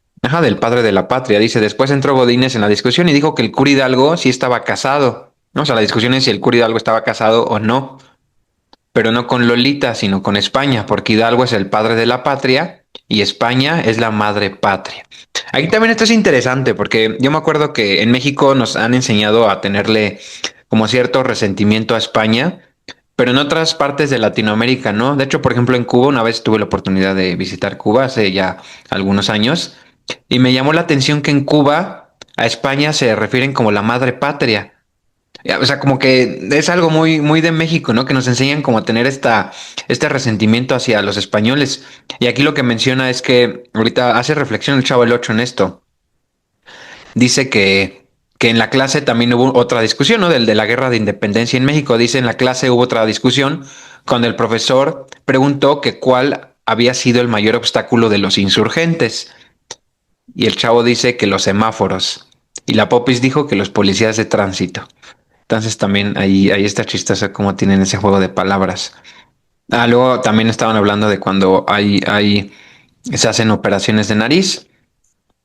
padre de la patria. Dice, después entró Godínez en la discusión y dijo que el cura Hidalgo sí estaba casado. ¿No? O sea, la discusión es si el cura Hidalgo estaba casado o no, pero no con Lolita, sino con España, porque Hidalgo es el padre de la patria y España es la madre patria. Aquí también esto es interesante, porque yo me acuerdo que en México nos han enseñado a tenerle como cierto resentimiento a España, pero en otras partes de Latinoamérica, ¿no? De hecho, por ejemplo, en Cuba, una vez tuve la oportunidad de visitar Cuba hace ya algunos años, y me llamó la atención que en Cuba a España se refieren como la madre patria. O sea, como que es algo muy, muy de México, ¿no? Que nos enseñan como a tener este resentimiento hacia los españoles. Y aquí lo que menciona es que ahorita hace reflexión el Chavo el Ocho en esto. Dice que en la clase también hubo otra discusión, ¿no? Del de la guerra de independencia en México. Dice en la clase hubo otra discusión cuando el profesor preguntó que cuál había sido el mayor obstáculo de los insurgentes. Y el chavo dice que los semáforos. Y la Popis dijo que los policías de tránsito. Entonces también ahí está chistoso cómo tienen ese juego de palabras. Ah, luego también estaban hablando de cuando se hacen operaciones de nariz,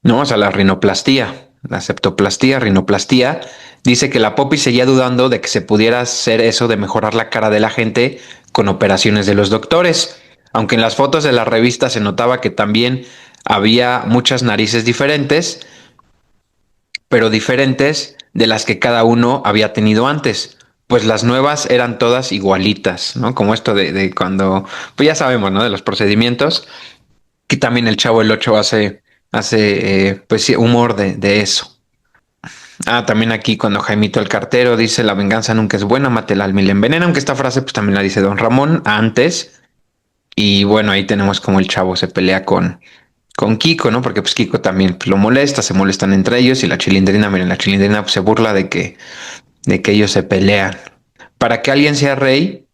¿no? O sea, la rinoplastía, la septoplastía, rinoplastía. Dice que la Poppy seguía dudando de que se pudiera hacer eso de mejorar la cara de la gente con operaciones de los doctores. Aunque en las fotos de la revista se notaba que también había muchas narices diferentes, pero diferentes de las que cada uno había tenido antes. Pues las nuevas eran todas igualitas, ¿no? Como esto de cuando, pues ya sabemos, ¿no? De los procedimientos, que también el Chavo el Ocho hace pues sí, humor de eso. Ah, también aquí cuando Jaimito el cartero dice la venganza nunca es buena, mate el alma y la envenena, aunque esta frase pues también la dice Don Ramón antes. Y bueno, ahí tenemos como el Chavo se pelea con Kiko, ¿no? Porque pues Kiko también pues, lo molesta, se molestan entre ellos y la Chilindrina, miren, la Chilindrina pues, se burla de que ellos se pelean. Para que alguien sea rey,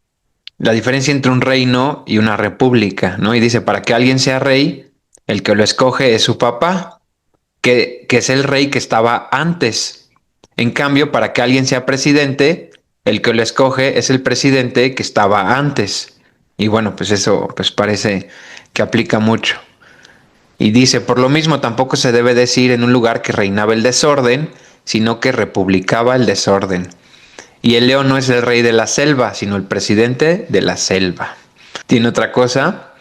la diferencia entre un reino y una república, ¿no? Y dice, para que alguien sea rey, el que lo escoge es su papá, que es el rey que estaba antes. En cambio, para que alguien sea presidente, el que lo escoge es el presidente que estaba antes. Y bueno, pues eso pues parece que aplica mucho. Y dice, por lo mismo tampoco se debe decir en un lugar que reinaba el desorden, sino que republicaba el desorden. Y el león no es el rey de la selva, sino el presidente de la selva. Tiene otra cosa,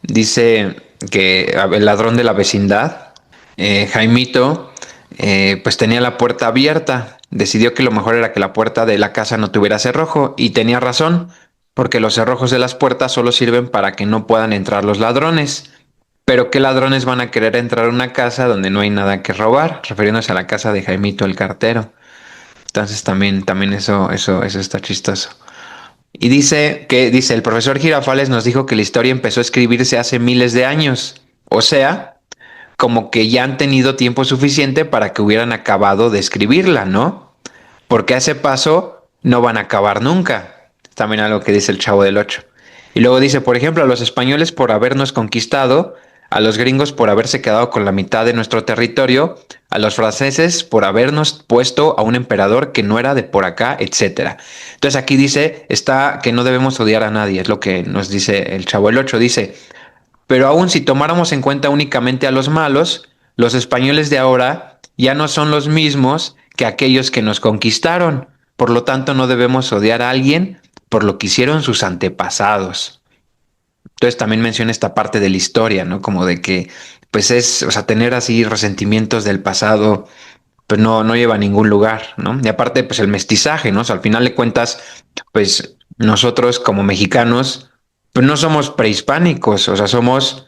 dice que el ladrón de la vecindad, Jaimito, pues tenía la puerta abierta. Decidió que lo mejor era que la puerta de la casa no tuviera cerrojo y tenía razón, porque los cerrojos de las puertas solo sirven para que no puedan entrar los ladrones. Pero ¿qué ladrones van a querer entrar a una casa donde no hay nada que robar? Refiriéndose a la casa de Jaimito el cartero. Entonces también eso está chistoso. Y dice, el profesor Girafales nos dijo que la historia empezó a escribirse hace miles de años. O sea, como que ya han tenido tiempo suficiente para que hubieran acabado de escribirla, ¿no? Porque a ese paso no van a acabar nunca. También algo que dice el Chavo del Ocho. Y luego dice, por ejemplo, a los españoles por habernos conquistado a los gringos por haberse quedado con la mitad de nuestro territorio, a los franceses por habernos puesto a un emperador que no era de por acá, etcétera. Entonces aquí dice, está que no debemos odiar a nadie, es lo que nos dice el Chavo el Ocho, dice, pero aún si tomáramos en cuenta únicamente a los malos, los españoles de ahora ya no son los mismos que aquellos que nos conquistaron. Por lo tanto, no debemos odiar a alguien por lo que hicieron sus antepasados. Entonces también menciona esta parte de la historia, ¿no? Como de que, pues es, o sea, tener así resentimientos del pasado, pues no lleva a ningún lugar, ¿no? Y aparte, pues el mestizaje, ¿no? O sea, al final de cuentas, pues nosotros como mexicanos, pues no somos prehispánicos, o sea, somos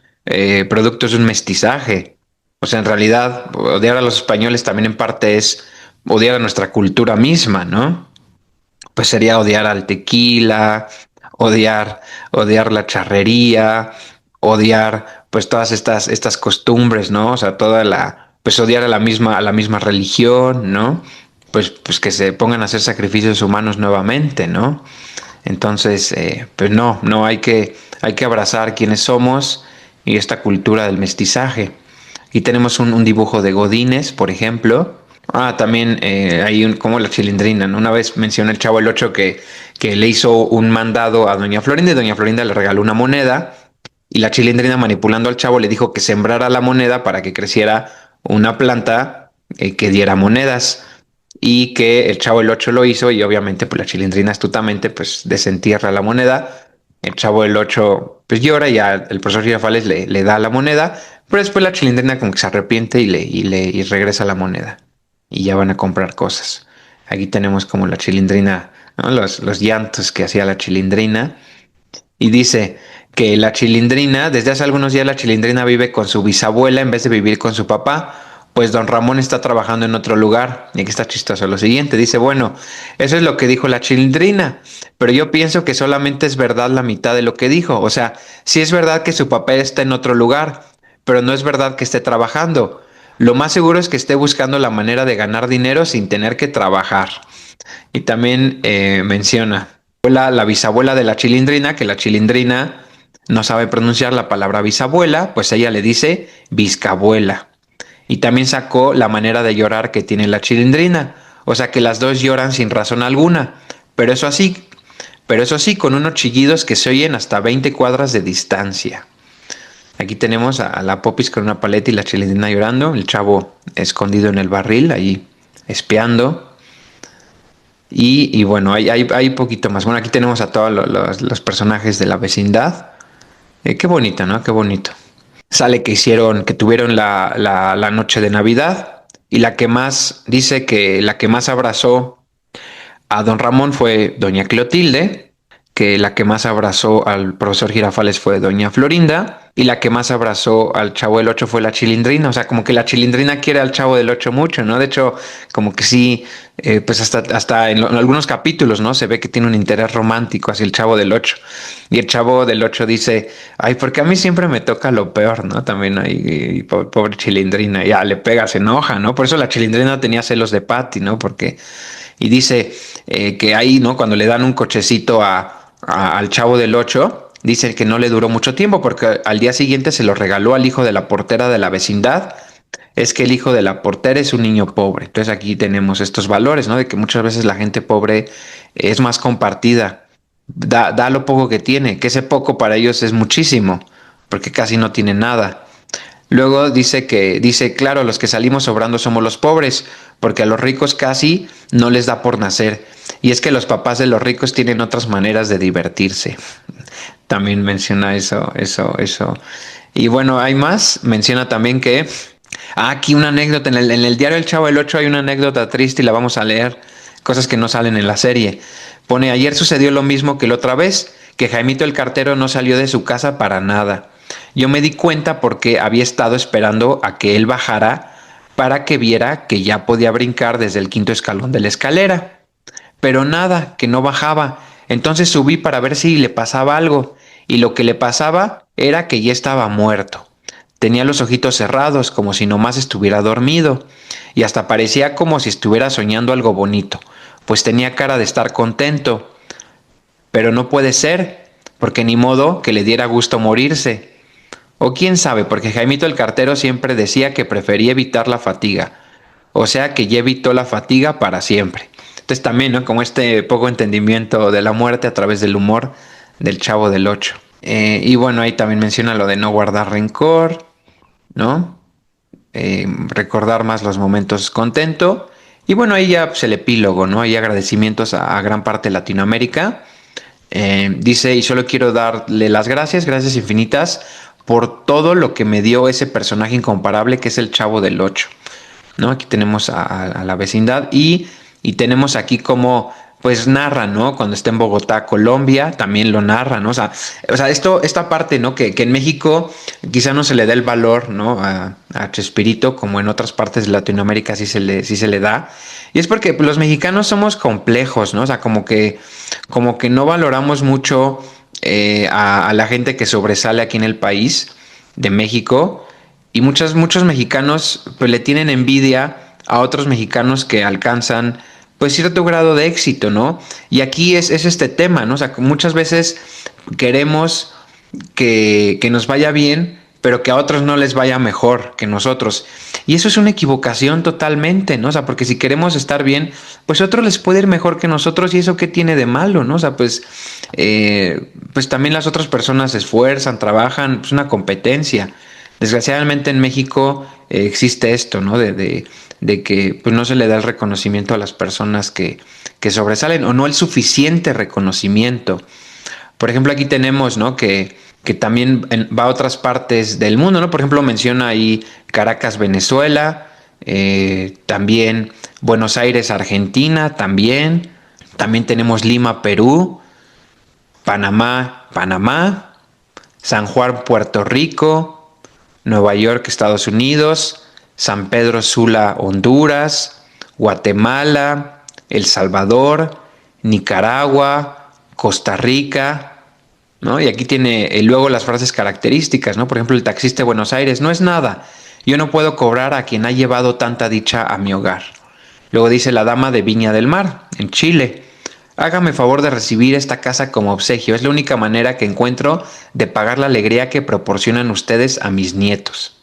productos de un mestizaje. O sea, en realidad, odiar a los españoles también en parte es odiar a nuestra cultura misma, ¿no? Pues sería odiar al tequila, odiar, odiar la charrería, odiar pues todas estas costumbres, ¿no? O sea, pues odiar a la misma religión, ¿no? Pues que se pongan a hacer sacrificios humanos nuevamente, ¿no? Entonces, pues no, hay que abrazar quienes somos y esta cultura del mestizaje. Y tenemos un dibujo de Godínez, por ejemplo. También hay como la Chilindrina, ¿no? Una vez mencioné el Chavo el Ocho que le hizo un mandado a Doña Florinda y Doña Florinda le regaló una moneda y la Chilindrina manipulando al Chavo le dijo que sembrara la moneda para que creciera una planta que diera monedas y que el Chavo el Ocho lo hizo y obviamente pues la Chilindrina astutamente pues desentierra la moneda. El Chavo el Ocho pues llora y ya el profesor Girafales le da la moneda, pero después la Chilindrina como que se arrepiente y regresa la moneda y ya van a comprar cosas. Aquí tenemos como la Chilindrina, ¿no? Los llantos que hacía la Chilindrina y dice que la Chilindrina, desde hace algunos días la Chilindrina vive con su bisabuela en vez de vivir con su papá, pues don Ramón está trabajando en otro lugar. Y aquí está chistoso lo siguiente, dice, bueno, eso es lo que dijo la Chilindrina, pero yo pienso que solamente es verdad la mitad de lo que dijo. O sea, sí es verdad que su papá está en otro lugar, pero no es verdad que esté trabajando. Lo más seguro es que esté buscando la manera de ganar dinero sin tener que trabajar. Y también menciona la bisabuela de la Chilindrina, que la Chilindrina no sabe pronunciar la palabra bisabuela, pues ella le dice biscabuela. Y también sacó la manera de llorar que tiene la Chilindrina, o sea que las dos lloran sin razón alguna, pero pero eso sí, con unos chillidos que se oyen hasta 20 cuadras de distancia. Aquí tenemos a la Popis con una paleta y la Chilindrina llorando, el Chavo escondido en el barril, ahí espiando. Y bueno, hay poquito más. Bueno, aquí tenemos a todos los personajes de la vecindad. Qué bonito, ¿no? Qué bonito. Sale que tuvieron la noche de Navidad y la que más, dice que la que más abrazó a don Ramón fue doña Clotilde, que la que más abrazó al profesor Girafales fue doña Florinda, y la que más abrazó al Chavo del Ocho fue la Chilindrina. O sea, como que la Chilindrina quiere al Chavo del Ocho mucho, ¿no? De hecho, como que sí, pues hasta en algunos capítulos, ¿no? Se ve que tiene un interés romántico hacia el Chavo del Ocho. Y el Chavo del Ocho dice, ay, porque a mí siempre me toca lo peor, ¿no? También ahí, pobre Chilindrina, ya le pega, se enoja, ¿no? Por eso la Chilindrina tenía celos de Patty, ¿no? Porque y dice que ahí, ¿no? Cuando le dan un cochecito al Chavo del Ocho, dice que no le duró mucho tiempo porque al día siguiente se lo regaló al hijo de la portera de la vecindad. Es que el hijo de la portera es un niño pobre. Entonces aquí tenemos estos valores, ¿no? De que muchas veces la gente pobre es más compartida. Da lo poco que tiene, que ese poco para ellos es muchísimo, porque casi no tiene nada. Luego dice, claro, los que salimos sobrando somos los pobres, porque a los ricos casi no les da por nacer. Y es que los papás de los ricos tienen otras maneras de divertirse. También menciona eso. Y bueno, hay más. Menciona también que, aquí una anécdota, en el diario El Chavo del Ocho hay una anécdota triste y la vamos a leer, cosas que no salen en la serie. Pone, ayer sucedió lo mismo que la otra vez, que Jaimito el cartero no salió de su casa para nada. Yo me di cuenta porque había estado esperando a que él bajara para que viera que ya podía brincar desde el quinto escalón de la escalera. Pero nada, que no bajaba. Entonces subí para ver si le pasaba algo, y lo que le pasaba era que ya estaba muerto. Tenía los ojitos cerrados, como si nomás estuviera dormido, y hasta parecía como si estuviera soñando algo bonito, pues tenía cara de estar contento. Pero no puede ser, porque ni modo que le diera gusto morirse. O quién sabe, porque Jaimito el cartero siempre decía que prefería evitar la fatiga. O sea que ya evitó la fatiga para siempre. Entonces también, ¿no? Como este poco entendimiento de la muerte a través del humor del Chavo del Ocho. Y bueno, ahí también menciona lo de no guardar rencor, ¿no? Recordar más los momentos contento. Y bueno, ahí ya pues, el epílogo, ¿no? Hay agradecimientos a gran parte de Latinoamérica. Dice, y solo quiero darle las gracias, gracias infinitas, por todo lo que me dio ese personaje incomparable que es el Chavo del Ocho. ¿No? Aquí tenemos a la vecindad y tenemos aquí como pues narra, ¿no? Cuando está en Bogotá, Colombia, también lo narra, ¿no? O sea esta parte, ¿no? Que en México quizá no se le da el valor, ¿no? A Chespirito, como en otras partes de Latinoamérica sí se le da. Y es porque pues, los mexicanos somos complejos, ¿no? O sea, como que no valoramos mucho a la gente que sobresale aquí en el país de México. Y muchos mexicanos pues le tienen envidia a otros mexicanos que alcanzan pues cierto grado de éxito, ¿no? Y aquí es este tema, ¿no? O sea, que muchas veces queremos que nos vaya bien, pero que a otros no les vaya mejor que nosotros. Y eso es una equivocación totalmente, ¿no? O sea, porque si queremos estar bien, pues a otros les puede ir mejor que nosotros y eso qué tiene de malo, ¿no? O sea, pues también las otras personas se esfuerzan, trabajan, es una competencia. Desgraciadamente en México existe esto, ¿no? De que pues, no se le da el reconocimiento a las personas que sobresalen o no el suficiente reconocimiento. Por ejemplo, aquí tenemos, ¿no? Que también va a otras partes del mundo, ¿no? Por ejemplo, menciona ahí Caracas, Venezuela, también Buenos Aires, Argentina, también tenemos Lima, Perú, Panamá, San Juan, Puerto Rico, Nueva York, Estados Unidos, San Pedro Sula, Honduras, Guatemala, El Salvador, Nicaragua, Costa Rica, ¿no? Y aquí tiene luego las frases características, ¿no? Por ejemplo, el taxista de Buenos Aires, no es nada. Yo no puedo cobrar a quien ha llevado tanta dicha a mi hogar. Luego dice la dama de Viña del Mar, en Chile. Hágame favor de recibir esta casa como obsequio. Es la única manera que encuentro de pagar la alegría que proporcionan ustedes a mis nietos.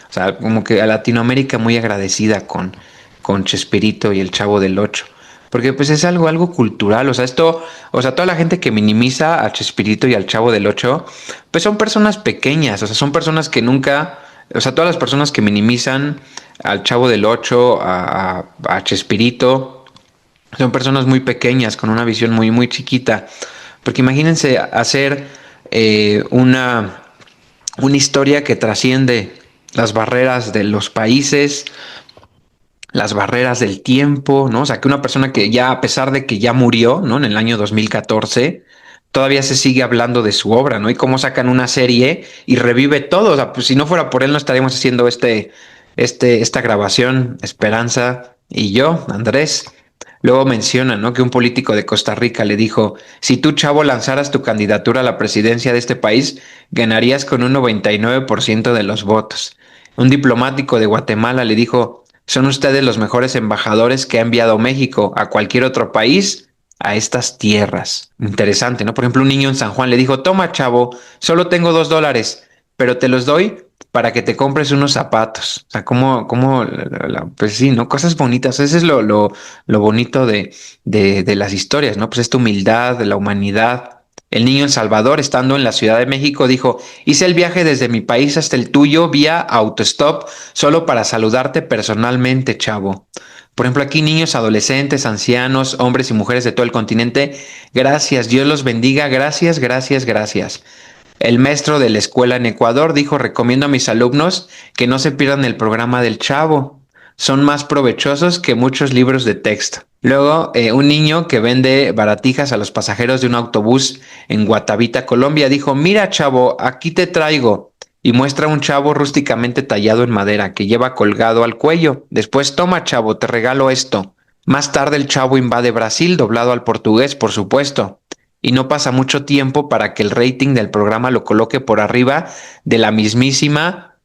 O sea, como que a Latinoamérica muy agradecida con Chespirito y el Chavo del Ocho. Porque pues es algo cultural. O sea, toda la gente que minimiza a Chespirito y al Chavo del Ocho, pues son personas pequeñas. O sea, son personas que nunca. O sea, todas las personas que minimizan al Chavo del Ocho, a Chespirito, son personas muy pequeñas, con una visión muy, muy chiquita. Porque imagínense hacer una historia que trasciende las barreras de los países, las barreras del tiempo, ¿no? O sea, que una persona que ya, a pesar de que ya murió, ¿no? En el año 2014, todavía se sigue hablando de su obra, ¿no? Y cómo sacan una serie y revive todo. O sea, pues si no fuera por él, no estaríamos haciendo esta grabación, Esperanza y yo, Andrés. Luego menciona, ¿no? Que un político de Costa Rica le dijo, si tú, chavo, lanzaras tu candidatura a la presidencia de este país, ganarías con un 99% de los votos. Un diplomático de Guatemala le dijo, son ustedes los mejores embajadores que ha enviado México a cualquier otro país a estas tierras. Interesante, ¿no? Por ejemplo, un niño en San Juan le dijo, toma, chavo, solo tengo $2, pero te los doy para que te compres unos zapatos. O sea, pues sí, ¿no? Cosas bonitas. Ese es lo bonito de las historias, ¿no? Pues esta humildad de la humanidad. El niño en Salvador, estando en la Ciudad de México, dijo, hice el viaje desde mi país hasta el tuyo vía autostop solo para saludarte personalmente, chavo. Por ejemplo, aquí niños, adolescentes, ancianos, hombres y mujeres de todo el continente, gracias, Dios los bendiga, gracias, gracias, gracias. El maestro de la escuela en Ecuador dijo, recomiendo a mis alumnos que no se pierdan el programa del Chavo. Son más provechosos que muchos libros de texto. Luego, un niño que vende baratijas a los pasajeros de un autobús en Guatavita, Colombia, dijo, mira, chavo, aquí te traigo. Y muestra un chavo rústicamente tallado en madera que lleva colgado al cuello. Después, toma, chavo, te regalo esto. Más tarde el chavo invade Brasil, doblado al portugués, por supuesto. Y no pasa mucho tiempo para que el rating del programa lo coloque por arriba de la mismísima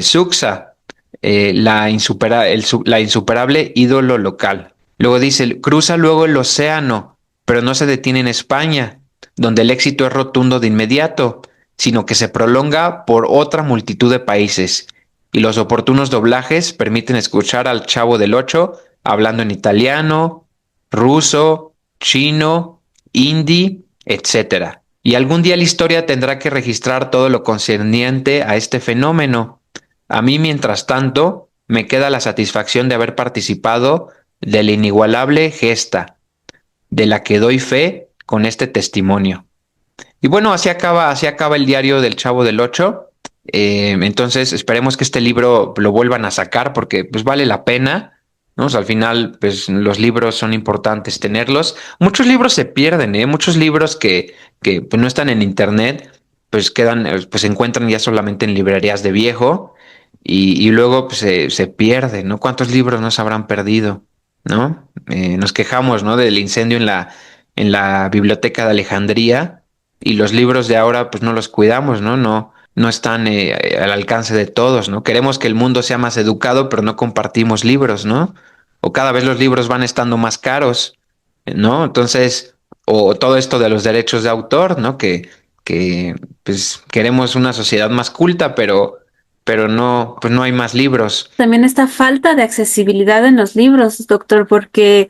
Suxa, la insuperable ídolo local. Luego dice, cruza luego el océano, pero no se detiene en España, donde el éxito es rotundo de inmediato. sino que se prolonga por otra multitud de países, y los oportunos doblajes permiten escuchar al Chavo del Ocho hablando en italiano, ruso, chino, hindi, etcétera. Y algún día la historia tendrá que registrar todo lo concerniente a este fenómeno. A mí, mientras tanto, me queda la satisfacción de haber participado de la inigualable gesta, de la que doy fe con este testimonio. Y bueno, así acaba el diario del Chavo del Ocho. Entonces, esperemos que este libro lo vuelvan a sacar porque pues vale la pena, ¿no? O sea, al final, pues los libros son importantes tenerlos. Muchos libros se pierden, ¿eh? Muchos libros que pues, no están en internet, pues quedan, pues se encuentran ya solamente en librerías de viejo y luego pues, se pierden, ¿no? ¿Cuántos libros nos habrán perdido, ¿no? Nos quejamos, ¿no? Del incendio en la biblioteca de Alejandría y los libros de ahora pues no los cuidamos, ¿no? No están al alcance de todos, ¿no? Queremos que el mundo sea más educado, pero no compartimos libros, ¿no? O cada vez los libros van estando más caros, ¿no? Entonces, o todo esto de los derechos de autor, ¿no? Que pues queremos una sociedad más culta, pero no, pues no hay más libros. También esta falta de accesibilidad en los libros, doctor, porque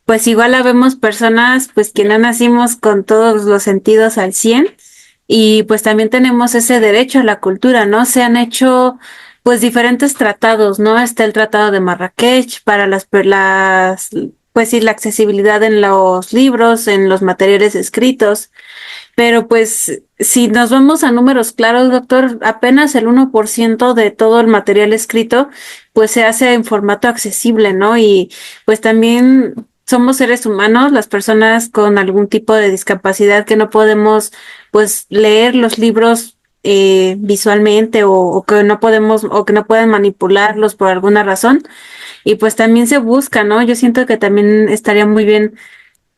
pues igual habemos personas pues que no nacimos con todos los sentidos al 100 y pues también tenemos ese derecho a la cultura, ¿no? Se han hecho pues diferentes tratados, ¿no? Está el Tratado de Marrakech para pues sí, la accesibilidad en los libros, en los materiales escritos. Pero pues si nos vamos a números claros, doctor, apenas el 1% de todo el material escrito pues se hace en formato accesible, ¿no? Y pues también somos seres humanos, las personas con algún tipo de discapacidad que no podemos pues leer los libros visualmente o que no podemos o que no pueden manipularlos por alguna razón. Y pues también se busca, ¿no? Yo siento que también estaría muy bien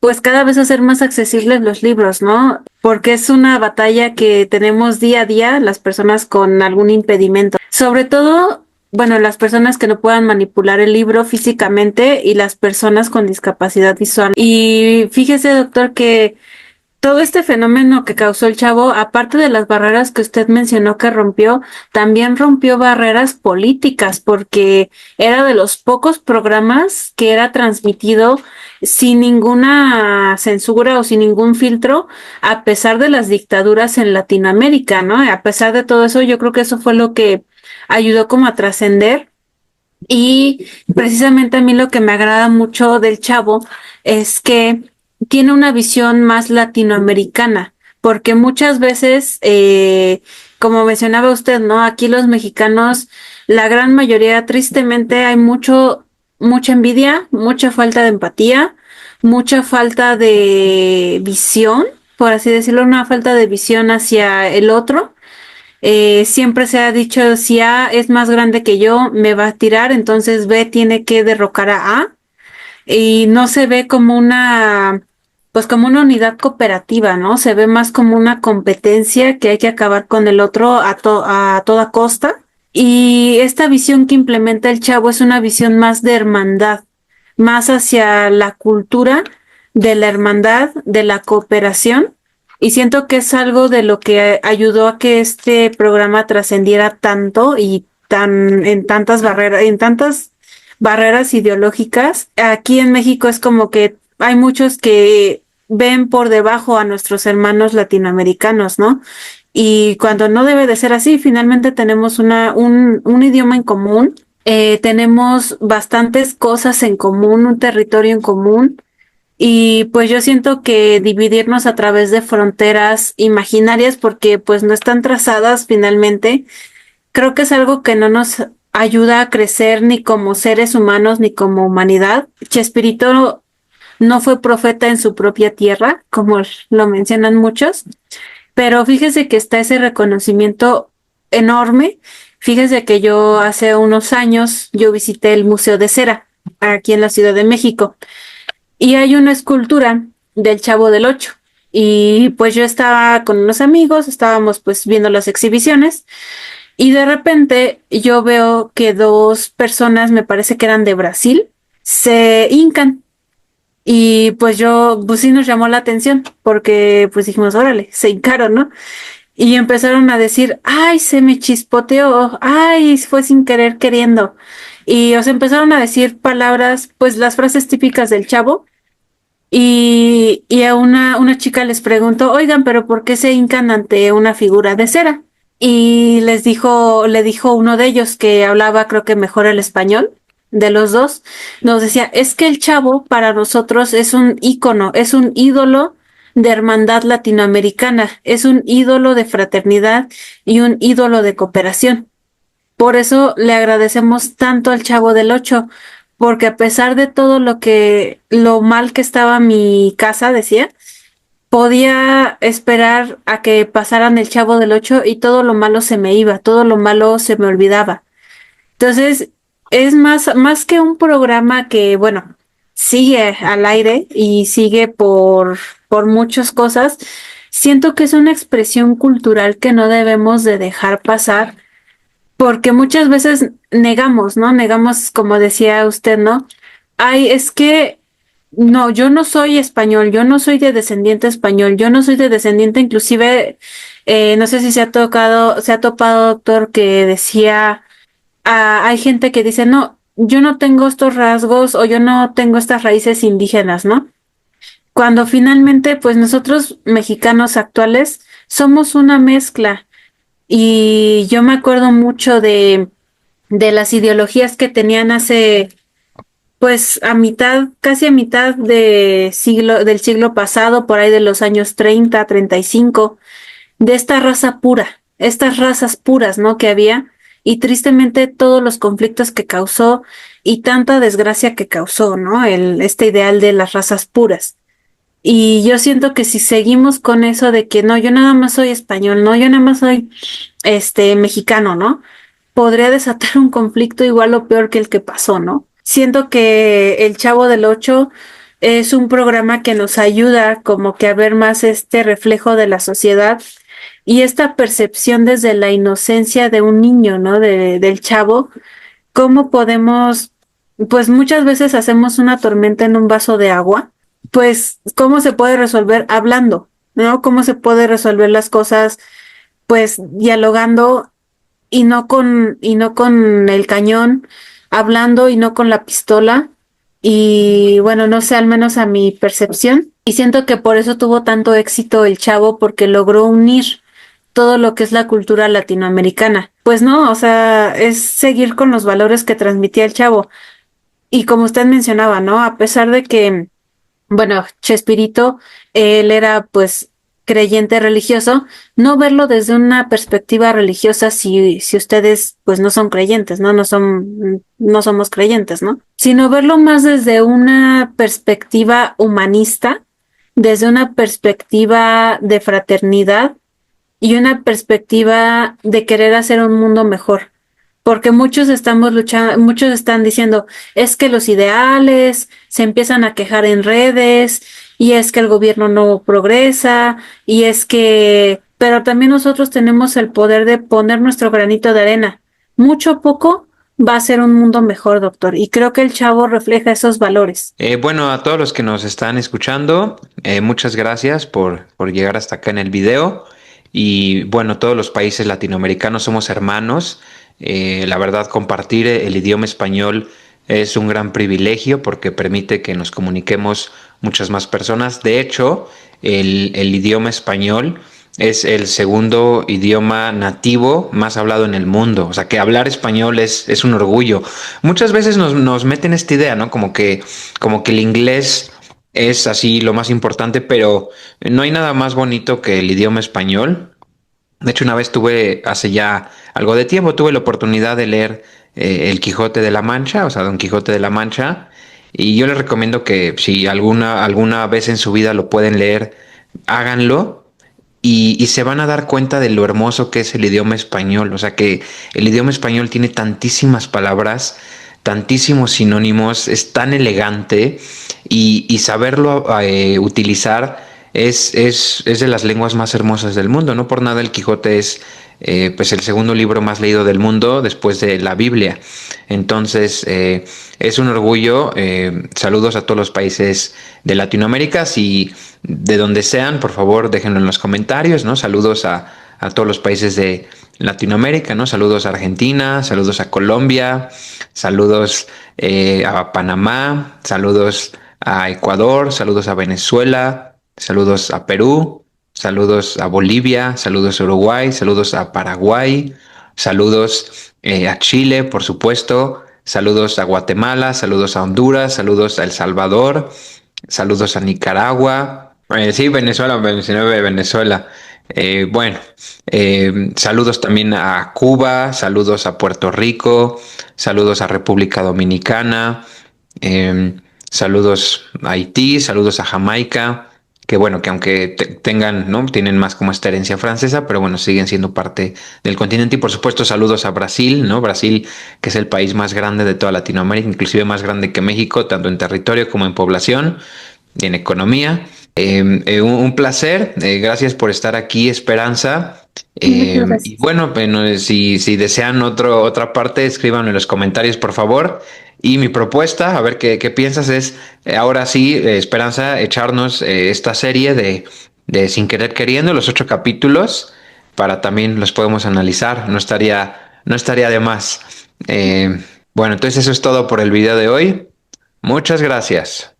pues cada vez hacer más accesibles los libros, ¿no? Porque es una batalla que tenemos día a día las personas con algún impedimento. Sobre todo, bueno, las personas que no puedan manipular el libro físicamente y las personas con discapacidad visual. Y fíjese, doctor, que todo este fenómeno que causó el Chavo, aparte de las barreras que usted mencionó que rompió, también rompió barreras políticas, porque era de los pocos programas que era transmitido sin ninguna censura o sin ningún filtro, a pesar de las dictaduras en Latinoamérica, ¿no? A pesar de todo eso, yo creo que eso fue lo que ayudó como a trascender. Y precisamente a mí lo que me agrada mucho del Chavo es que tiene una visión más latinoamericana, porque muchas veces, como mencionaba usted, ¿no? Aquí los mexicanos, la gran mayoría, tristemente, hay mucha envidia, mucha falta de empatía, mucha falta de visión, por así decirlo, una falta de visión hacia el otro. Siempre se ha dicho, si A es más grande que yo, me va a tirar, entonces B tiene que derrocar a A y no se ve como pues como una unidad cooperativa, ¿no? Se ve más como una competencia que hay que acabar con el otro a toda costa. Y esta visión que implementa el Chavo es una visión más de hermandad, más hacia la cultura de la hermandad, de la cooperación. Y siento que es algo de lo que ayudó a que este programa trascendiera tanto y en tantas barreras ideológicas. Aquí en México es como que hay muchos que ven por debajo a nuestros hermanos latinoamericanos, ¿no? Y cuando no debe de ser así, finalmente tenemos un idioma en común, tenemos bastantes cosas en común, un territorio en común, y pues yo siento que dividirnos a través de fronteras imaginarias, porque pues no están trazadas finalmente, creo que es algo que no nos ayuda a crecer ni como seres humanos ni como humanidad. Chespirito no fue profeta en su propia tierra, como lo mencionan muchos, pero fíjese que está ese reconocimiento enorme. Fíjese que yo hace unos años yo visité el Museo de Cera aquí en la Ciudad de México y hay una escultura del Chavo del Ocho. Y pues yo estaba con unos amigos, estábamos pues viendo las exhibiciones y de repente yo veo que dos personas, me parece que eran de Brasil, se hincan. Y pues pues sí nos llamó la atención porque pues dijimos, órale, se hincaron, ¿no? Y empezaron a decir, ay, se me chispoteó, ay, fue sin querer queriendo. Y os empezaron a decir palabras, pues las frases típicas del Chavo. Y a una chica les preguntó, oigan, pero ¿por qué se hincan ante una figura de cera? Y le dijo uno de ellos que hablaba, creo que mejor el español de los dos, nos decía, es que el Chavo para nosotros es un ícono, es un ídolo de hermandad latinoamericana, es un ídolo de fraternidad y un ídolo de cooperación. Por eso le agradecemos tanto al Chavo del Ocho, porque a pesar de todo lo mal que estaba mi casa, decía, podía esperar a que pasaran el Chavo del Ocho y todo lo malo se me iba, todo lo malo se me olvidaba. Entonces, es más que un programa que, bueno, sigue al aire y sigue por muchas cosas, siento que es una expresión cultural que no debemos de dejar pasar porque muchas veces negamos, ¿no? Negamos, como decía usted, ¿no? Ay, es que no, yo no soy español, yo no soy de descendiente español, yo no soy de descendiente, inclusive, no sé si se ha topado, doctor, que decía, hay gente que dice, no, yo no tengo estos rasgos o yo no tengo estas raíces indígenas, ¿no? Cuando finalmente, pues nosotros mexicanos actuales somos una mezcla. Y yo me acuerdo mucho de las ideologías que tenían hace, pues casi a mitad del siglo pasado, por ahí de los años 35, de esta raza pura, estas razas puras, ¿no? Que había, y tristemente todos los conflictos que causó y tanta desgracia que causó, ¿no? Este ideal de las razas puras. Y yo siento que si seguimos con eso de que no, yo nada más soy español, no, yo nada más soy mexicano, ¿no? Podría desatar un conflicto igual o peor que el que pasó, ¿no? Siento que El Chavo del Ocho es un programa que nos ayuda como que a ver más este reflejo de la sociedad y esta percepción desde la inocencia de un niño, ¿no? Del chavo, cómo podemos, pues muchas veces hacemos una tormenta en un vaso de agua, pues cómo se puede resolver hablando, ¿no? Cómo se puede resolver las cosas, pues dialogando y no con el cañón, hablando y no con la pistola. Y bueno, no sé, al menos a mi percepción. Y siento que por eso tuvo tanto éxito el Chavo, porque logró unir todo lo que es la cultura latinoamericana. Pues no, o sea, es seguir con los valores que transmitía el Chavo. Y como usted mencionaba, ¿no? A pesar de que bueno, Chespirito, él era pues creyente religioso, no verlo desde una perspectiva religiosa si ustedes pues no son creyentes, ¿no? No somos creyentes, ¿no? Sino verlo más desde una perspectiva humanista, desde una perspectiva de fraternidad y una perspectiva de querer hacer un mundo mejor. Porque muchos estamos luchando, muchos están diciendo, es que los ideales se empiezan a quejar en redes, y es que el gobierno no progresa, y es que, pero también nosotros tenemos el poder de poner nuestro granito de arena. Mucho o poco va a ser un mundo mejor, doctor, y creo que el Chavo refleja esos valores. Bueno, a todos los que nos están escuchando, muchas gracias por llegar hasta acá en el video. Y bueno, todos los países latinoamericanos somos hermanos. La verdad, compartir el idioma español es un gran privilegio porque permite que nos comuniquemos muchas más personas. De hecho, el idioma español es el segundo idioma nativo más hablado en el mundo. O sea, que hablar español es un orgullo. Muchas veces nos meten esta idea, ¿no? Como que el inglés es así lo más importante, pero no hay nada más bonito que el idioma español. De hecho, una vez hace ya algo de tiempo, tuve la oportunidad de leer El Quijote de la Mancha, o sea, Don Quijote de la Mancha, y yo les recomiendo que si alguna vez en su vida lo pueden leer, háganlo y se van a dar cuenta de lo hermoso que es el idioma español. O sea que el idioma español tiene tantísimas palabras, tantísimos sinónimos, es tan elegante y saberlo utilizar es de las lenguas más hermosas del mundo. No por nada el Quijote es pues el segundo libro más leído del mundo después de la Biblia. Entonces es un orgullo. Saludos a todos los países de Latinoamérica. Si de donde sean, por favor, déjenlo en los comentarios, ¿no? Saludos a a todos los países de Latinoamérica, ¿no? Saludos a Argentina, saludos a Colombia, saludos a Panamá, saludos a Ecuador, saludos a Venezuela, saludos a Perú, saludos a Bolivia, saludos a Uruguay, saludos a Paraguay, saludos a Chile, por supuesto, saludos a Guatemala, saludos a Honduras, saludos a El Salvador, saludos a Nicaragua. Sí, Venezuela, mencioné Venezuela. Bueno, saludos también a Cuba, saludos a Puerto Rico, saludos a República Dominicana, saludos a Haití, saludos a Jamaica, que bueno, que aunque tengan, ¿no? Tienen más como esta herencia francesa, pero bueno, siguen siendo parte del continente. Y por supuesto, saludos a Brasil, ¿no? Brasil, que es el país más grande de toda Latinoamérica, inclusive más grande que México, tanto en territorio como en población y en economía. Un placer, gracias por estar aquí, Esperanza. Muchas Y gracias. bueno, bueno, si desean otra parte, escríbanlo en los comentarios, por favor. Y mi propuesta, a ver qué piensas, es ahora sí, Esperanza, echarnos esta serie de Sin Querer Queriendo, los 8 capítulos, para también los podemos analizar. No estaría de más. Bueno, entonces eso es todo por el video de hoy. Muchas gracias.